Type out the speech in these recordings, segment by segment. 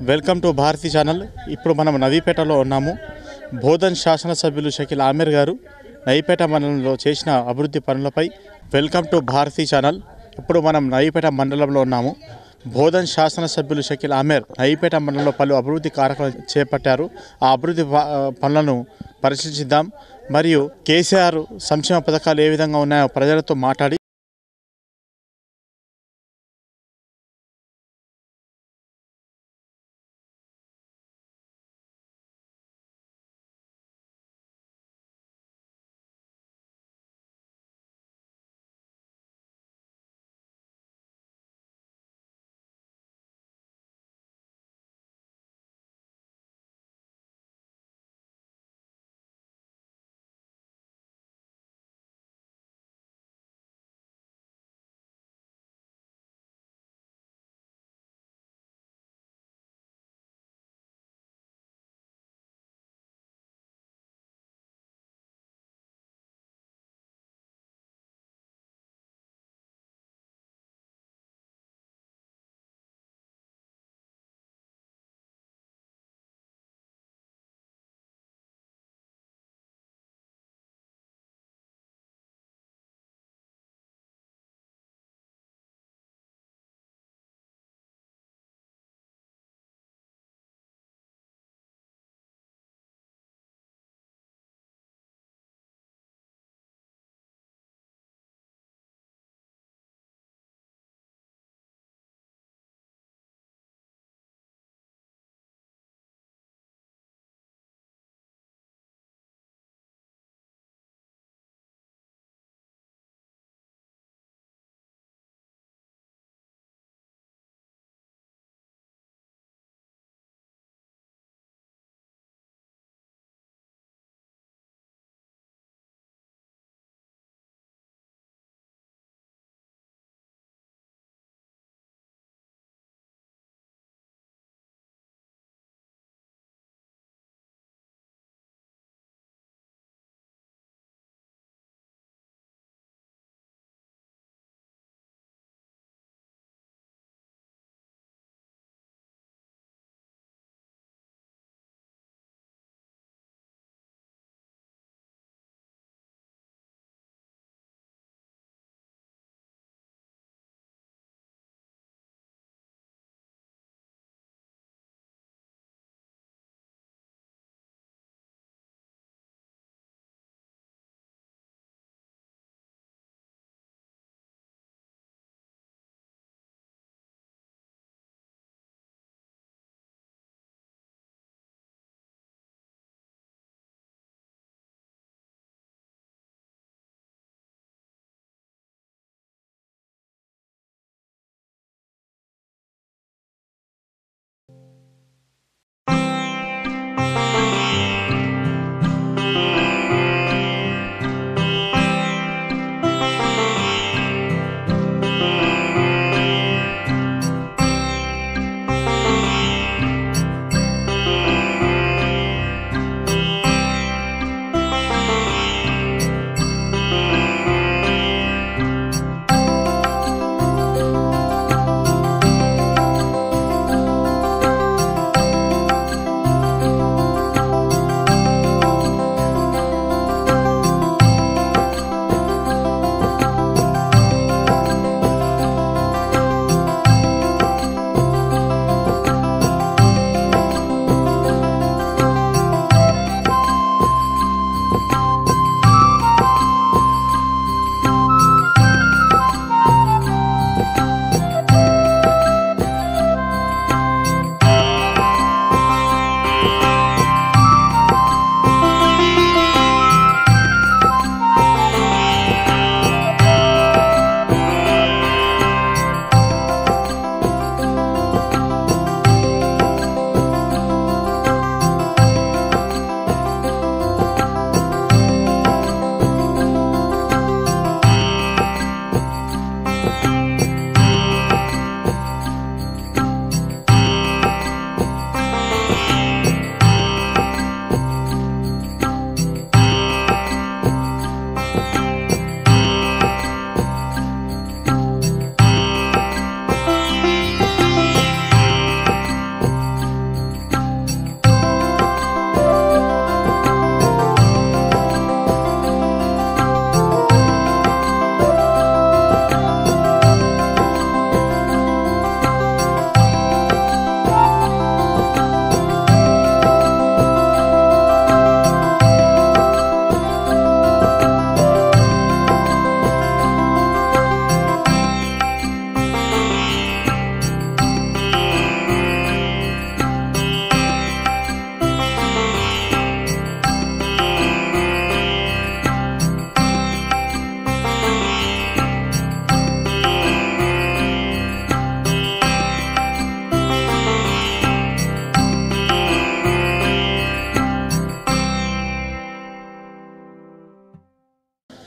Welcome to Bharati channel. ఇప్పుడు మనం నవీపేటలో ఉన్నాము. బోధన్ శాసనసభ్యులు షకీల్ ఆమీర్ గారు నవీపేట మండలంలో చేసిన అభివృద్ధి పనులపై వెల్కమ్ టు భారతి ఛానల్. ఇప్పుడు మనం నవీపేట మండలంలో ఉన్నాము. బోధన్ శాసనసభ్యులు షకీల్ ఆమీర్ నవీపేట మండలంలో పలు అభివృద్ధి కార్యక్రమాలు చేపట్టారు. ఆ అభివృద్ధి పనులను పరిశీలిద్దాం. మరియు కేసీఆర్ సంక్షేమ పథకాలు ఏ విధంగా ఉన్నాయో ప్రజలతో మాట్లాడి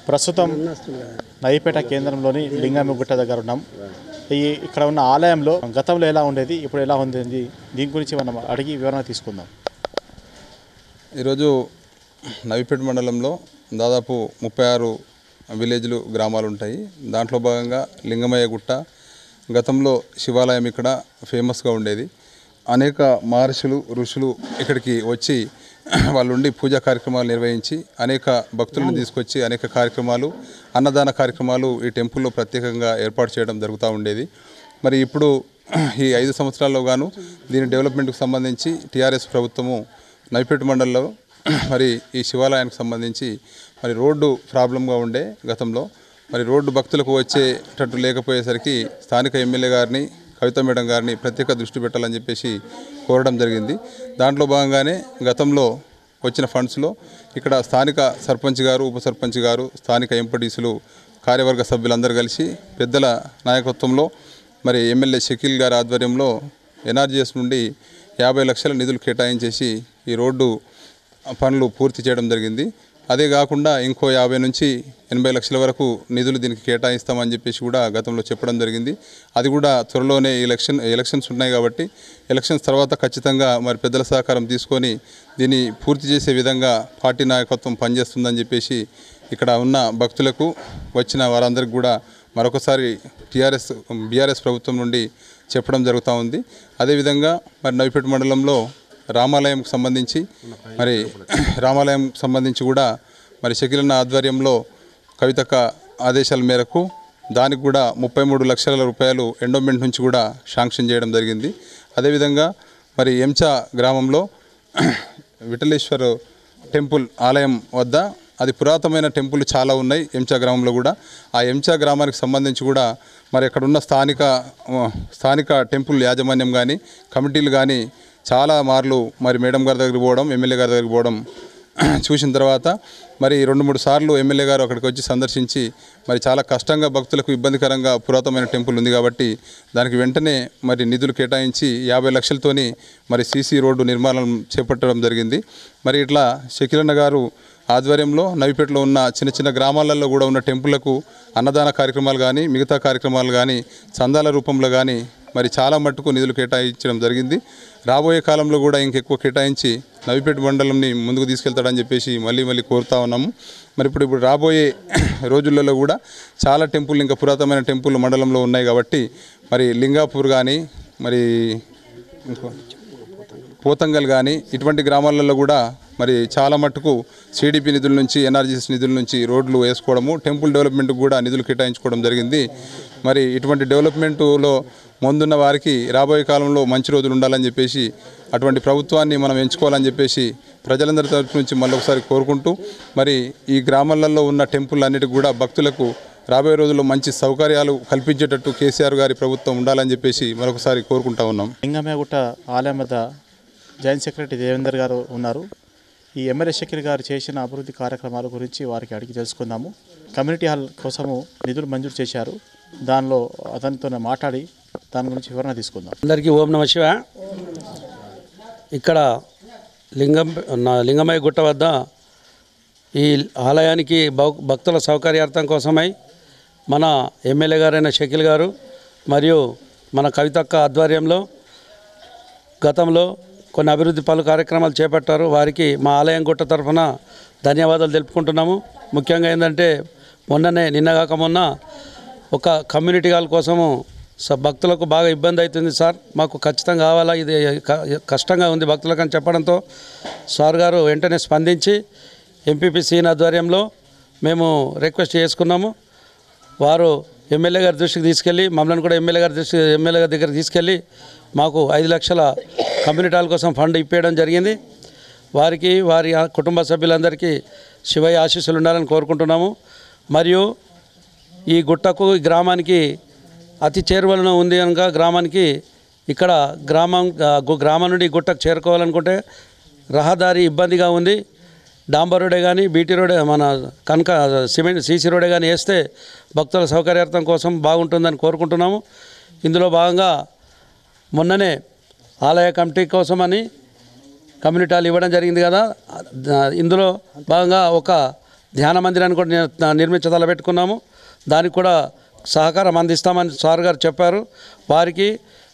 ప్రస్తుతం నవీపేట కేంద్రంలోని లింగమ్మగుట్ట దగ్గర ఉన్నాం. ఇక్కడ ఉన్న ఆలయంలో గతంలో ఎలా ఉండేది, ఇప్పుడు ఎలా ఉంది, దీని గురించి మనం అడిగి వివరణ తీసుకుందాం. ఈరోజు నవీపేట మండలంలో దాదాపు 36 విలేజ్లు గ్రామాలు ఉంటాయి. దాంట్లో భాగంగా లింగమయ్య గుట్ట గతంలో శివాలయం ఇక్కడ ఫేమస్గా ఉండేది. అనేక మహర్షులు ఋషులు ఇక్కడికి వచ్చి వాళ్ళుండి పూజా కార్యక్రమాలు నిర్వహించి అనేక భక్తులను తీసుకొచ్చి అనేక కార్యక్రమాలు, అన్నదాన కార్యక్రమాలు ఈ టెంపుల్లో ప్రత్యేకంగా ఏర్పాటు చేయడం జరుగుతూ ఉండేది. మరి ఇప్పుడు ఈ 5 సంవత్సరాల్లో గాను దీని డెవలప్మెంట్కి సంబంధించి టీఆర్ఎస్ ప్రభుత్వము నవీపేట మండలంలో మరి ఈ శివాలయానికి సంబంధించి మరి రోడ్డు ప్రాబ్లంగా ఉండే గతంలో, మరి రోడ్డు భక్తులకు వచ్చేటట్టు లేకపోయేసరికి స్థానిక ఎమ్మెల్యే గారిని, కవిత మేడం గారిని ప్రత్యేక దృష్టి పెట్టాలని చెప్పేసి కోరడం జరిగింది. దాంట్లో భాగంగానే గతంలో వచ్చిన ఫండ్స్లో ఇక్కడ స్థానిక సర్పంచ్ గారు, ఉప సర్పంచ్ గారు, స్థానిక ఎంపీటీసీలు, కార్యవర్గ సభ్యులందరూ కలిసి పెద్దల నాయకత్వంలో మరి ఎమ్మెల్యే షకీల్ గారి ఆధ్వర్యంలో ఎన్ఆర్జీఎస్ నుండి 50 లక్షల నిధులు కేటాయించేసి ఈ రోడ్డు పనులు పూర్తి చేయడం జరిగింది. అదే కాకుండా ఇంకో 50 నుంచి 80 లక్షల వరకు నిధులు దీనికి కేటాయిస్తామని చెప్పేసి కూడా గతంలో చెప్పడం జరిగింది. అది కూడా త్వరలోనే ఎలక్షన్స్ ఉన్నాయి కాబట్టి ఎలక్షన్స్ తర్వాత ఖచ్చితంగా మరి పెద్దల సహకారం తీసుకొని దీన్ని పూర్తి చేసే విధంగా పార్టీ నాయకత్వం పనిచేస్తుందని చెప్పేసి ఇక్కడ ఉన్న భక్తులకు, వచ్చిన వారందరికీ కూడా మరొకసారి బీఆర్ఎస్ ప్రభుత్వం నుండి చెప్పడం జరుగుతూ ఉంది. అదేవిధంగా మరి నవీపేట మండలంలో రామాలయంకు సంబంధించి కూడా మరి షకీలన్న ఆధ్వర్యంలో కవితక్క ఆదేశాల మేరకు దానికి కూడా 33 లక్షల రూపాయలు ఎండోమెంట్ నుంచి కూడా శాంక్షన్ చేయడం జరిగింది. అదేవిధంగా మరి ఎంచా గ్రామంలో విఠలేశ్వర టెంపుల్ ఆలయం వద్ద, అది పురాతనమైన టెంపుల్ చాలా ఉన్నాయి ఎంచా గ్రామంలో కూడా. ఆ ఎంచా గ్రామానికి సంబంధించి కూడా మరి అక్కడ ఉన్న స్థానిక టెంపుల్ యాజమాన్యం కానీ, కమిటీలు కానీ చాలా మార్లు మరి మేడం గారి దగ్గరికి పోవడం, ఎమ్మెల్యే గారి దగ్గరికి పోవడం చూసిన తర్వాత మరి 2-3 సార్లు ఎమ్మెల్యే గారు అక్కడికి వచ్చి సందర్శించి మరి చాలా కష్టంగా, భక్తులకు ఇబ్బందికరంగా పురాతనమైన టెంపుల్ ఉంది కాబట్టి దానికి వెంటనే మరి నిధులు కేటాయించి 50 లక్షలతోని మరి సీసీ రోడ్డు నిర్మాణం చేపట్టడం జరిగింది. మరి ఇట్లా షకీలన్న గారు ఆధ్వర్యంలో నవీపేటలో ఉన్న చిన్న గ్రామాలలో కూడా ఉన్న టెంపుల్లకు అన్నదాన కార్యక్రమాలు కానీ, మిగతా కార్యక్రమాలు కానీ, చందాల రూపంలో కానీ మరి చాలా మట్టుకు నిధులు కేటాయించడం జరిగింది. రాబోయే కాలంలో కూడా ఇంకెక్కువ కేటాయించి నవీపేట మండలంని ముందుకు తీసుకెళ్తాడని చెప్పేసి మళ్ళీ కోరుతా ఉన్నాము. మరి ఇప్పుడు రాబోయే రోజులలో కూడా చాలా టెంపుల్, ఇంకా పురాతనమైన టెంపుల్ మండలంలో ఉన్నాయి కాబట్టి మరి లింగాపూర్ కానీ, మరి పోతంగల్ కానీ ఇటువంటి గ్రామాలలో కూడా మరి చాలా మట్టుకు సిడిపి నిధుల నుంచి, ఎన్ఆర్జీఎస్ నిధుల నుంచి రోడ్లు వేసుకోవడము, టెంపుల్ డెవలప్మెంట్కి కూడా నిధులు కేటాయించుకోవడం జరిగింది. మరి ఇటువంటి డెవలప్మెంటులో ముందున్న వారికి రాబోయే కాలంలో మంచి రోజులు ఉండాలని చెప్పేసి, అటువంటి ప్రభుత్వాన్ని మనం ఎంచుకోవాలని చెప్పేసి ప్రజలందరి తరఫు నుంచి మళ్ళొకసారి కోరుకుంటూ, మరి ఈ గ్రామాలలో ఉన్న టెంపుల్ అన్నిటికి కూడా భక్తులకు రాబోయే రోజుల్లో మంచి సౌకర్యాలు కల్పించేటట్టు కేసీఆర్ గారి ప్రభుత్వం ఉండాలని చెప్పేసి మరొకసారి కోరుకుంటా ఉన్నాం. లింగమయ్యగుట్ట ఆలయం వద్ద జాయింట్ సెక్రటరీ దేవేందర్ గారు ఉన్నారు. ఈ ఎమ్మెల్యే షకీల్ గారు చేసిన అభివృద్ధి కార్యక్రమాల గురించి వారికి అడిగి తెలుసుకుందాము. కమ్యూనిటీ హాల్ కోసము నిధులు మంజూరు చేశారు, దానిలో అతనితో మాట్లాడి దాని గురించి వివరణ తీసుకుందాం. అందరికీ ఓం నమః శివాయ. ఇక్కడ లింగమయ్య గుట్ట వద్ద ఈ ఆలయానికి భక్తుల సౌకర్యార్థం కోసమై మన ఎమ్మెల్యే గారైన షకీల్ గారు మరియు మన కవితక్క ఆధ్వర్యంలో గతంలో కొన్ని అభివృద్ధి పలు కార్యక్రమాలు చేపట్టారు. వారికి మా ఆలయం గుట్ట తరఫున ధన్యవాదాలు తెలుపుకుంటున్నాము. ముఖ్యంగా ఏంటంటే నిన్నగాక మొన్న ఒక కమ్యూనిటీ హాల్ కోసము భక్తులకు బాగా ఇబ్బంది అవుతుంది సార్, మాకు ఖచ్చితంగా కావాలా, ఇది కష్టంగా ఉంది భక్తులకు అని చెప్పడంతో సార్ గారు వెంటనే స్పందించి ఎంపీపీ ఆధ్వర్యంలో మేము రిక్వెస్ట్ చేసుకున్నాము. వారు ఎమ్మెల్యే గారి దృష్టికి తీసుకెళ్ళి, మమ్మల్ని కూడా ఎమ్మెల్యే గారి దగ్గరికి తీసుకెళ్ళి మాకు 5 లక్షల కమ్యూనిటీ హాల్ కోసం ఫండ్ ఇప్పేయడం జరిగింది. వారికి, వారి కుటుంబ సభ్యులందరికీ శివయ్య ఆశీస్సులు ఉండాలని కోరుకుంటున్నాము. మరియు ఈ గుట్టకు, ఈ గ్రామానికి అతి చేరువలో ఉంది కనుక గ్రామానికి, ఇక్కడ గ్రామం నుండి గుట్టకు చేరుకోవాలనుకుంటే రహదారి ఇబ్బందిగా ఉంది. డాంబర్ రోడే కానీ, బీటీ రోడే, మన సిమెంట్ సీసీ రోడే కానీ వేస్తే భక్తుల సౌకర్యార్థం కోసం బాగుంటుందని కోరుకుంటున్నాము. ఇందులో భాగంగా మొన్ననే ఆలయ కమిటీ కోసమని కమ్యూనిటీ హాల్ ఇవ్వడం జరిగింది కదా, ఇందులో భాగంగా ఒక ధ్యాన మందిరాన్ని కూడా నిర్మించదలబెట్టుకున్నాము. దానికి కూడా సహకారం అందిస్తామని సార్ గారు చెప్పారు. వారికి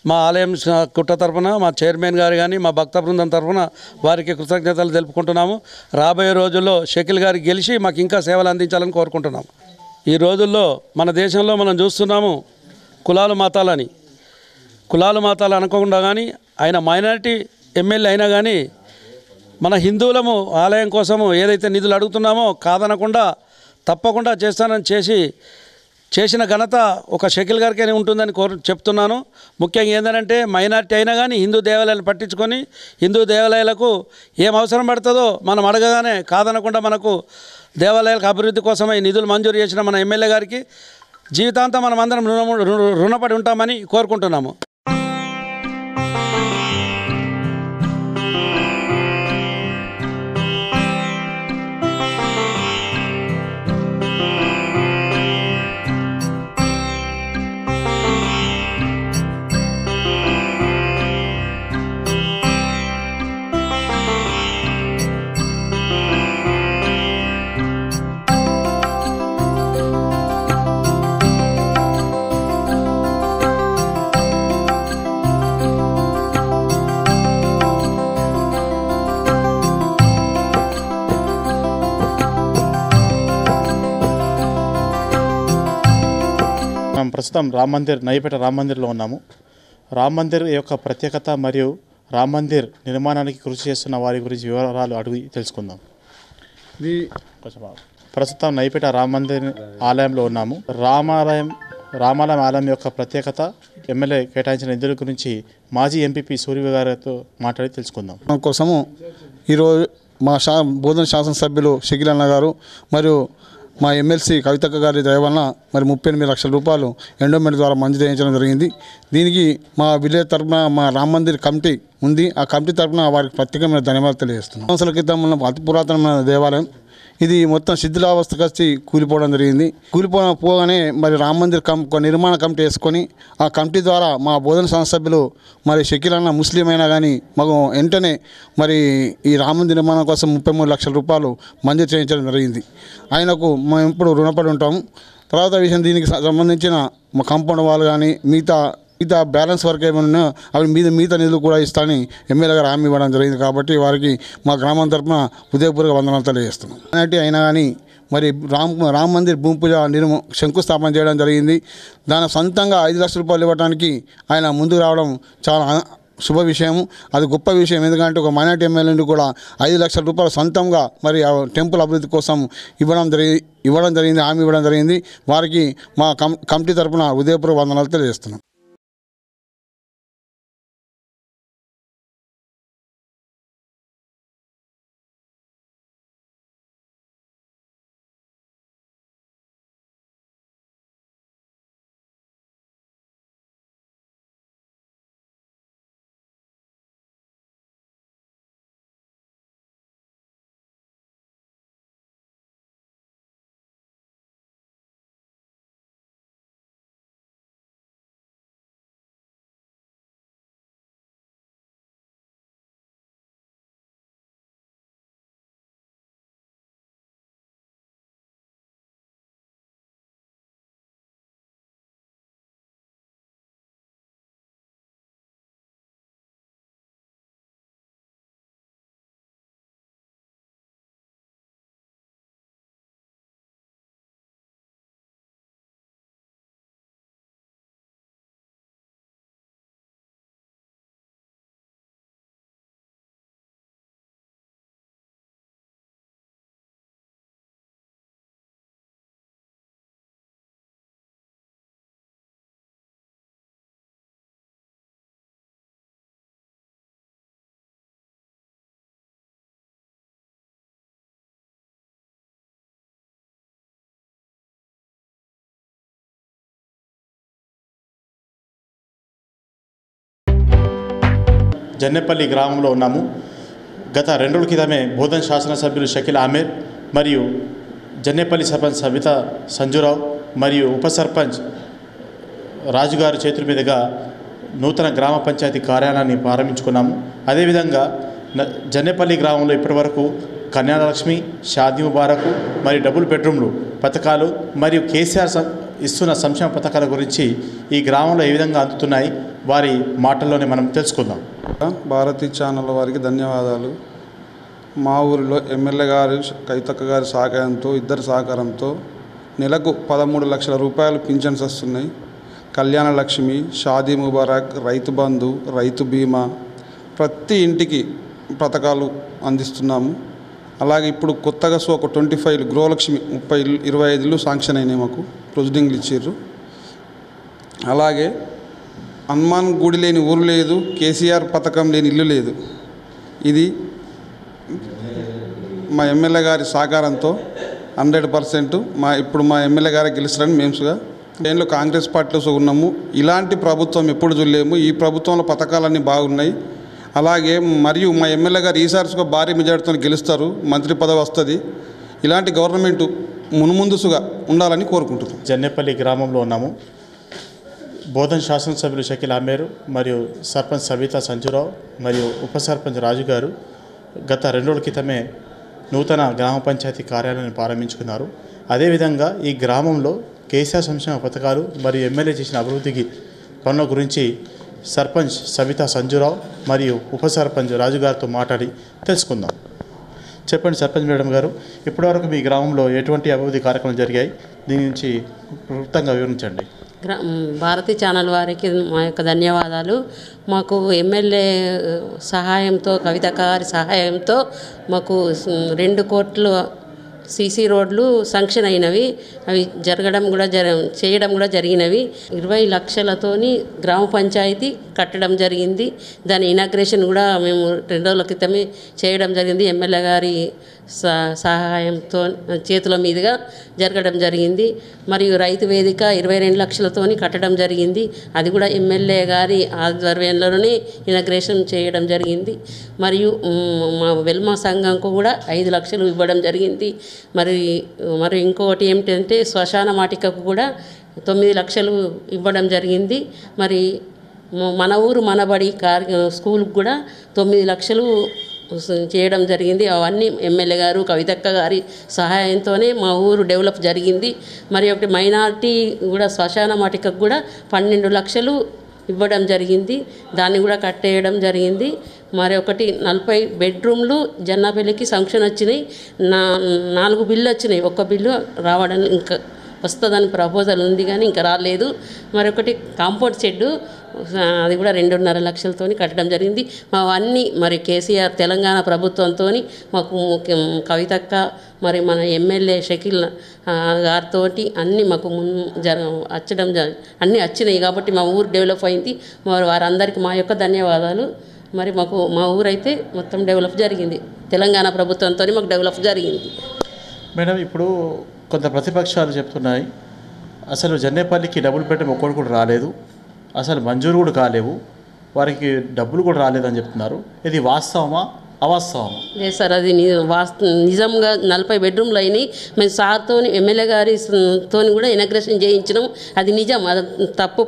మా ఆలయం కుట్ట తరఫున మా చైర్మన్ గారు కానీ మా భక్త బృందం తరఫున వారికి కృతజ్ఞతలు తెలుపుకుంటున్నాము. రాబోయే రోజుల్లో షకీల్ గారు గెలిచి మాకు ఇంకా సేవలు అందించాలని కోరుకుంటున్నాము. ఈ రోజుల్లో మన దేశంలో మనం చూస్తున్నాము కులాలు మతాలని. కులాలు మతాలు అనుకోకుండా కానీ ఆయన మైనారిటీ ఎమ్మెల్యే అయినా కానీ మన హిందువులము ఆలయం కోసము ఏదైతే నిధులు అడుగుతున్నామో కాదనకుండా తప్పకుండా చేస్తానని చేసిన ఘనత ఒక షకీల్ గారికైనా ఉంటుందని చెప్తున్నాను. ముఖ్యంగా ఏంటంటే మైనారిటీ అయినా కానీ హిందూ దేవాలయాలు పట్టించుకొని హిందూ దేవాలయాలకు ఏం అవసరం పడుతుందో మనం అడగగానే కాదనకుండా మనకు దేవాలయాలకు అభివృద్ధి కోసమై నిధులు మంజూరు చేసిన మన ఎమ్మెల్యే గారికి జీవితాంతం మనం అందరం రుణపడి ఉంటామని కోరుకుంటున్నాము. మనం ప్రస్తుతం నయిపేట రామ్ మందిర్లో ఉన్నాము. రామ్ మందిర్ యొక్క ప్రత్యేకత మరియు రామ్ మందిర్ నిర్మాణానికి కృషి చేస్తున్న వారి గురించి వివరాలు అడిగి తెలుసుకుందాం. ప్రస్తుతం నయిపేట రామ్ మందిర్ ఆలయంలో ఉన్నాము. రామాలయం ఆలయం యొక్క ప్రత్యేకత, ఎమ్మెల్యే కేటాయించిన నిధుల గురించి మాజీ ఎంపీపీ సూర్య గారితో మాట్లాడి తెలుసుకుందాం. కోసము ఈరోజు మా బోధన శాసనసభ్యులు షకీల్ అన్న గారు మరియు మా ఎమ్మెల్సీ కవితక్క గారి దయ వలన మరి 38 లక్షల రూపాయలు ఎండోమెంట్ ద్వారా మంజూరు చేయించడం జరిగింది. దీనికి మా విలేజ్ తరఫున మా రామ్ మందిర్ కమిటీ ఉంది. ఆ కమిటీ తరఫున వారికి ప్రత్యేకమైన ధన్యవాదాలు తెలియజేస్తున్నాం. సంవత్సరాల క్రితం ఉన్న అతి పురాతనమైన దేవాలయం ఇది మొత్తం శిథిలావస్థకు వచ్చి కూలిపోవడం జరిగింది. పోగానే మరి రామ్ మందిర్ నిర్మాణ కమిటీ వేసుకొని ఆ కమిటీ ద్వారా మా బోధన సంస్థ మరి షకీల్ అన్న ముస్లిం అయినా కానీ మాకు వెంటనే మరి ఈ రామ్ మందిర్ నిర్మాణం కోసం 33 లక్షల రూపాయలు మంజూరు చేయించడం జరిగింది. ఆయనకు మేము ఎప్పుడు రుణపడి ఉంటాము. తర్వాత విషయం దీనికి సంబంధించిన మా కాంపౌండ్ వాళ్ళు కానీ మిగతా బ్యాలెన్స్ వర్క్ ఏమైనా అవి మిగతా నిధులు కూడా ఇస్తానని ఎమ్మెల్యే గారు హామీ ఇవ్వడం జరిగింది. కాబట్టి వారికి మా గ్రామం తరఫున హృదయపూర్వక వందనాలు తెలియజేస్తున్నాం. అయినా కానీ మరి రామ్ మందిర్ భూమి పూజ శంకుస్థాపన చేయడం జరిగింది. దాని సొంతంగా 5 లక్షల రూపాయలు ఇవ్వడానికి ఆయన ముందుకు రావడం చాలా శుభ విషయం. అది గొప్ప విషయం. ఎందుకంటే ఒక మైనార్టీ ఎమ్మెల్యే నుండి కూడా 5 లక్షల రూపాయలు సొంతంగా మరి టెంపుల్ అభివృద్ధి కోసం ఇవ్వడం జరిగింది, హామీ ఇవ్వడం జరిగింది. వారికి మా కమిటీ తరఫున హృదయపూర్వక వందనాలు తెలియజేస్తున్నాం. జన్నెపల్లి గ్రామంలో ఉన్నాము. గత 2 రోజుల క్రితమే బోధన శాసనసభ్యులు షకీల్ అహ్మద్ మరియు జన్నెపల్లి సర్పంచ్ సబితా సంజురావు మరియు ఉప సర్పంచ్ రాజుగారి చేతుల మీదుగా నూతన గ్రామ పంచాయతీ కార్యాలయాన్ని ప్రారంభించుకున్నాము. అదేవిధంగా జన్నెపల్లి గ్రామంలో ఇప్పటివరకు కన్యాలక్ష్మి, షాదీ ముబారకు మరియు డబుల్ బెడ్రూమ్లు పథకాలు మరియు కేసీఆర్ ఇస్తున్న సంక్షేమ పథకాల గురించి ఈ గ్రామంలో ఏ విధంగా అందుతున్నాయి వారి మాటల్లోనే మనం తెలుసుకుందాం. భారతీ ఛానల్ వారికి ధన్యవాదాలు. మా ఊరిలో ఎమ్మెల్యే గారు కవితక్క గారి సహకారంతో, ఇద్దరి సహకారంతో నెలకు 13 లక్షల రూపాయలు పింఛన్స్ వస్తున్నాయి. కళ్యాణ లక్ష్మి, షాదీ ముబారక్, రైతు బంధు, రైతు బీమా, ప్రతి ఇంటికి పథకాలు అందిస్తున్నాము. అలాగే ఇప్పుడు కొత్తగా ఒక 25 గృహలక్ష్మి 25 ఇల్లు శాంక్షన్ అయినాయి, మాకు ప్రొసీడింగ్లు ఇచ్చారు. అలాగే హనుమాన్ గుడి లేని ఊరు లేదు, కేసీఆర్ పథకం లేని ఇల్లు లేదు. ఇది మా ఎమ్మెల్యే గారి సహకారంతో 100% ఇప్పుడు మా ఎమ్మెల్యే గారు గెలుస్తారని మేముగా దేనిలో కాంగ్రెస్ పార్టీలో ఉన్నాము. ఇలాంటి ప్రభుత్వం ఎప్పుడు చూడలేము. ఈ ప్రభుత్వంలో పథకాలన్నీ బాగున్నాయి. అలాగే మరియు మా ఎమ్మెల్యే గారు ఈసారిగా భారీ మెజార్టీతో గెలుస్తారు, మంత్రి పదవి వస్తుంది. ఇలాంటి గవర్నమెంట్ మున్ముందుసుగా ఉండాలని కోరుకుంటున్నాం. జన్నేపల్లి గ్రామంలో ఉన్నాము. బోధన్ శాసనసభ్యులు షకీల్ అమీర్ మరియు సర్పంచ్ సబితా సంజురావు మరియు ఉప సర్పంచ్ రాజు గారు గత 2 రోజుల క్రితమే నూతన గ్రామ పంచాయతీ కార్యాలయాన్ని ప్రారంభించుకున్నారు. అదేవిధంగా ఈ గ్రామంలో కేసీఆర్ సంక్షేమ పథకాలు మరియు ఎమ్మెల్యే చేసిన అభివృద్ధికి పనుల గురించి సర్పంచ్ సబితా సంజురావు మరియు ఉప సర్పంచ్ రాజు గారితో మాట్లాడి తెలుసుకుందాం. చెప్పండి సర్పంచ్ మేడం గారు, ఇప్పటివరకు మీ గ్రామంలో ఎటువంటి అభివృద్ధి కార్యక్రమాలు జరిగాయి, దీని నుంచి క్లుప్తంగా వివరించండి. భారతీ ఛానల్ వారికి మా యొక్క ధన్యవాదాలు. మాకు ఎమ్మెల్యే సహాయంతో, కవితక్క గారి సహాయంతో మాకు 2 కోట్లు సీసీ రోడ్లు శాంక్షన్ అయినవి. అవి చేయడం కూడా జరిగినవి. 20 లక్షలతోని గ్రామ పంచాయతీ కట్టడం జరిగింది. దాని ఇనాగ్రేషన్ కూడా మేము 2 రోజుల క్రితమే చేయడం జరిగింది. ఎమ్మెల్యే గారి సహాయంతో చేతుల మీదుగా జరగడం జరిగింది. మరియు రైతు వేదిక 22 లక్షలతోని కట్టడం జరిగింది. అది కూడా ఎమ్మెల్యే గారి ఆధ్వర్యంలోనే ఇనాగ్రేషన్ చేయడం జరిగింది. మరియు మా వెల్మా సంఘంకు కూడా 5 లక్షలు ఇవ్వడం జరిగింది. మరి ఇంకొకటి ఏమిటంటే శ్మశాన వాటికకు కూడా 9 లక్షలు ఇవ్వడం జరిగింది. మరి మన ఊరు మనబడి స్కూల్కి కూడా 9 లక్షలు చేయడం జరిగింది. అవన్నీ ఎమ్మెల్యే గారు కవితక్క గారి సహాయంతోనే మా ఊరు డెవలప్ జరిగింది. మరి ఒకటి మైనారిటీ కూడా శ్మశాన వాటికకు కూడా 12 లక్షలు ఇవ్వడం జరిగింది. దాన్ని కూడా కట్టేయడం జరిగింది. మరి ఒకటి 40 బెడ్రూమ్లు జన్నాపల్లికి శాంక్షన్ వచ్చినాయి. 4 బిల్లు వచ్చినాయి. 1 బిల్లు రావడం ఇంకా వస్తుందని ప్రపోజల్ ఉంది కానీ ఇంకా రాలేదు. మరొకటి కాంపౌండ్ షెడ్డు, అది కూడా 2.5 లక్షలతో కట్టడం జరిగింది. అవన్నీ మరి కేసీఆర్ తెలంగాణ ప్రభుత్వంతో మాకు కవితక్క మరి మన ఎమ్మెల్యే షకీల్ గారితో అన్నీ మాకు అన్నీ వచ్చినాయి కాబట్టి మా ఊరు డెవలప్ అయింది. మరి వారందరికీ మా యొక్క ధన్యవాదాలు. మరి మా ఊరైతే మొత్తం డెవలప్ జరిగింది. తెలంగాణ ప్రభుత్వంతో మాకు డెవలప్ జరిగింది. మేడం, ఇప్పుడు కొంత ప్రతిపక్షాలు చెప్తున్నాయి అసలు జన్నేపల్లికి డబుల్ బెడ్రూమ్ ఒక్కటి కూడా రాలేదు, అసలు మంజూరు కూడా కాలేవు, వారికి డబ్బులు కూడా రాలేదని చెప్తున్నారు. ఇది వాస్తవమా అవాస్తవమా? లేదు సార్, అది నిజంగా 40 బెడ్రూమ్లు అయినాయి. మేము సార్తో ఎమ్మెల్యే గారితో కూడా ఇనాగ్రేషన్ చేయించినాం. అది నిజం, అది తప్పు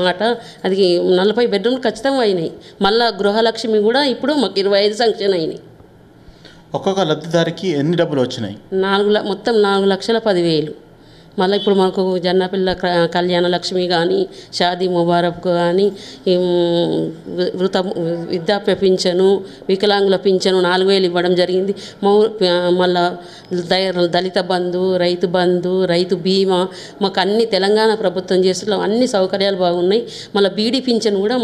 మాట. అది 40 బెడ్రూమ్లు ఖచ్చితంగా అయినాయి. మళ్ళీ గృహలక్ష్మి కూడా ఇప్పుడు మాకు 25 శాంక్షన్ అయినాయి. ఒక్కొక్క లబ్ధిదారికి ఎన్ని డబ్బులు వచ్చినాయి? మొత్తం 4,10,000. మళ్ళీ ఇప్పుడు మాకు జన్నపిల్ల కళ్యాణ లక్ష్మి కానీ, షాదీ ముబారక్ కానీ, వృద్ధాప్య పింఛను, వికలాంగుల పింఛను 4,000 ఇవ్వడం జరిగింది. మళ్ళా దళిత బంధు, రైతు బీమా, మాకు అన్ని తెలంగాణ ప్రభుత్వం చేస్తున్న అన్ని సౌకర్యాలు బాగున్నాయి. మళ్ళీ బీడీ పింఛను కూడా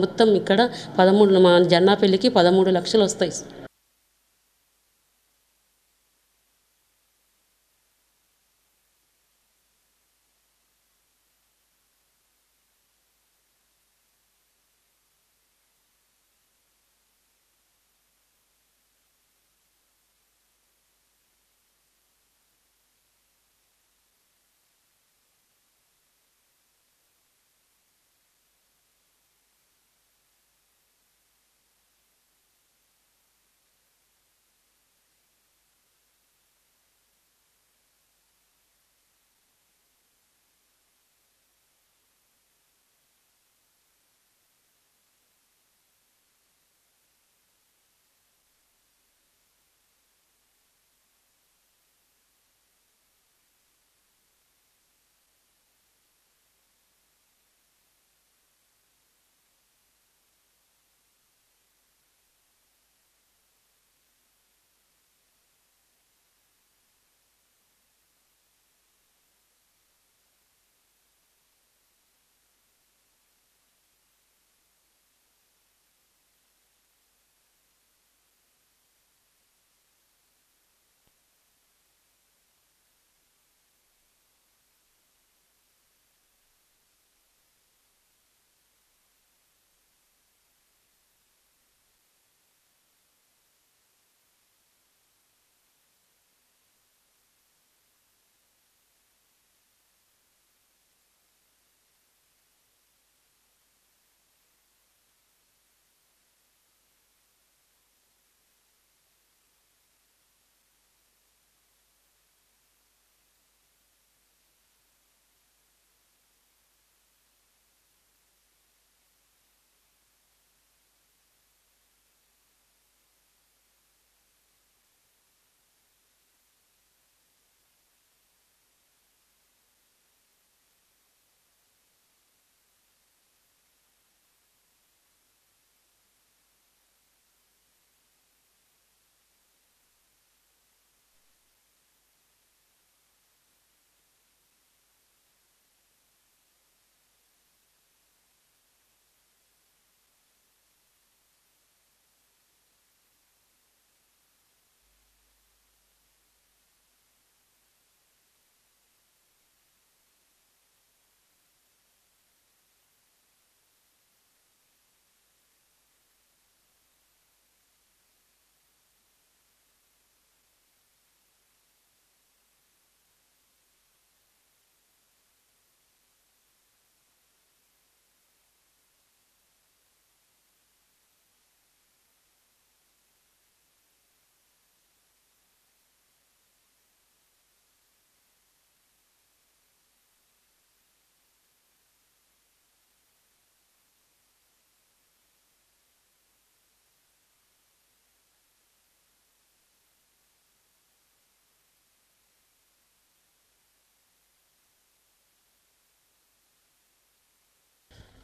మొత్తం ఇక్కడ 13 మా జన్నాపల్లికి 13 లక్షలు వస్తాయి.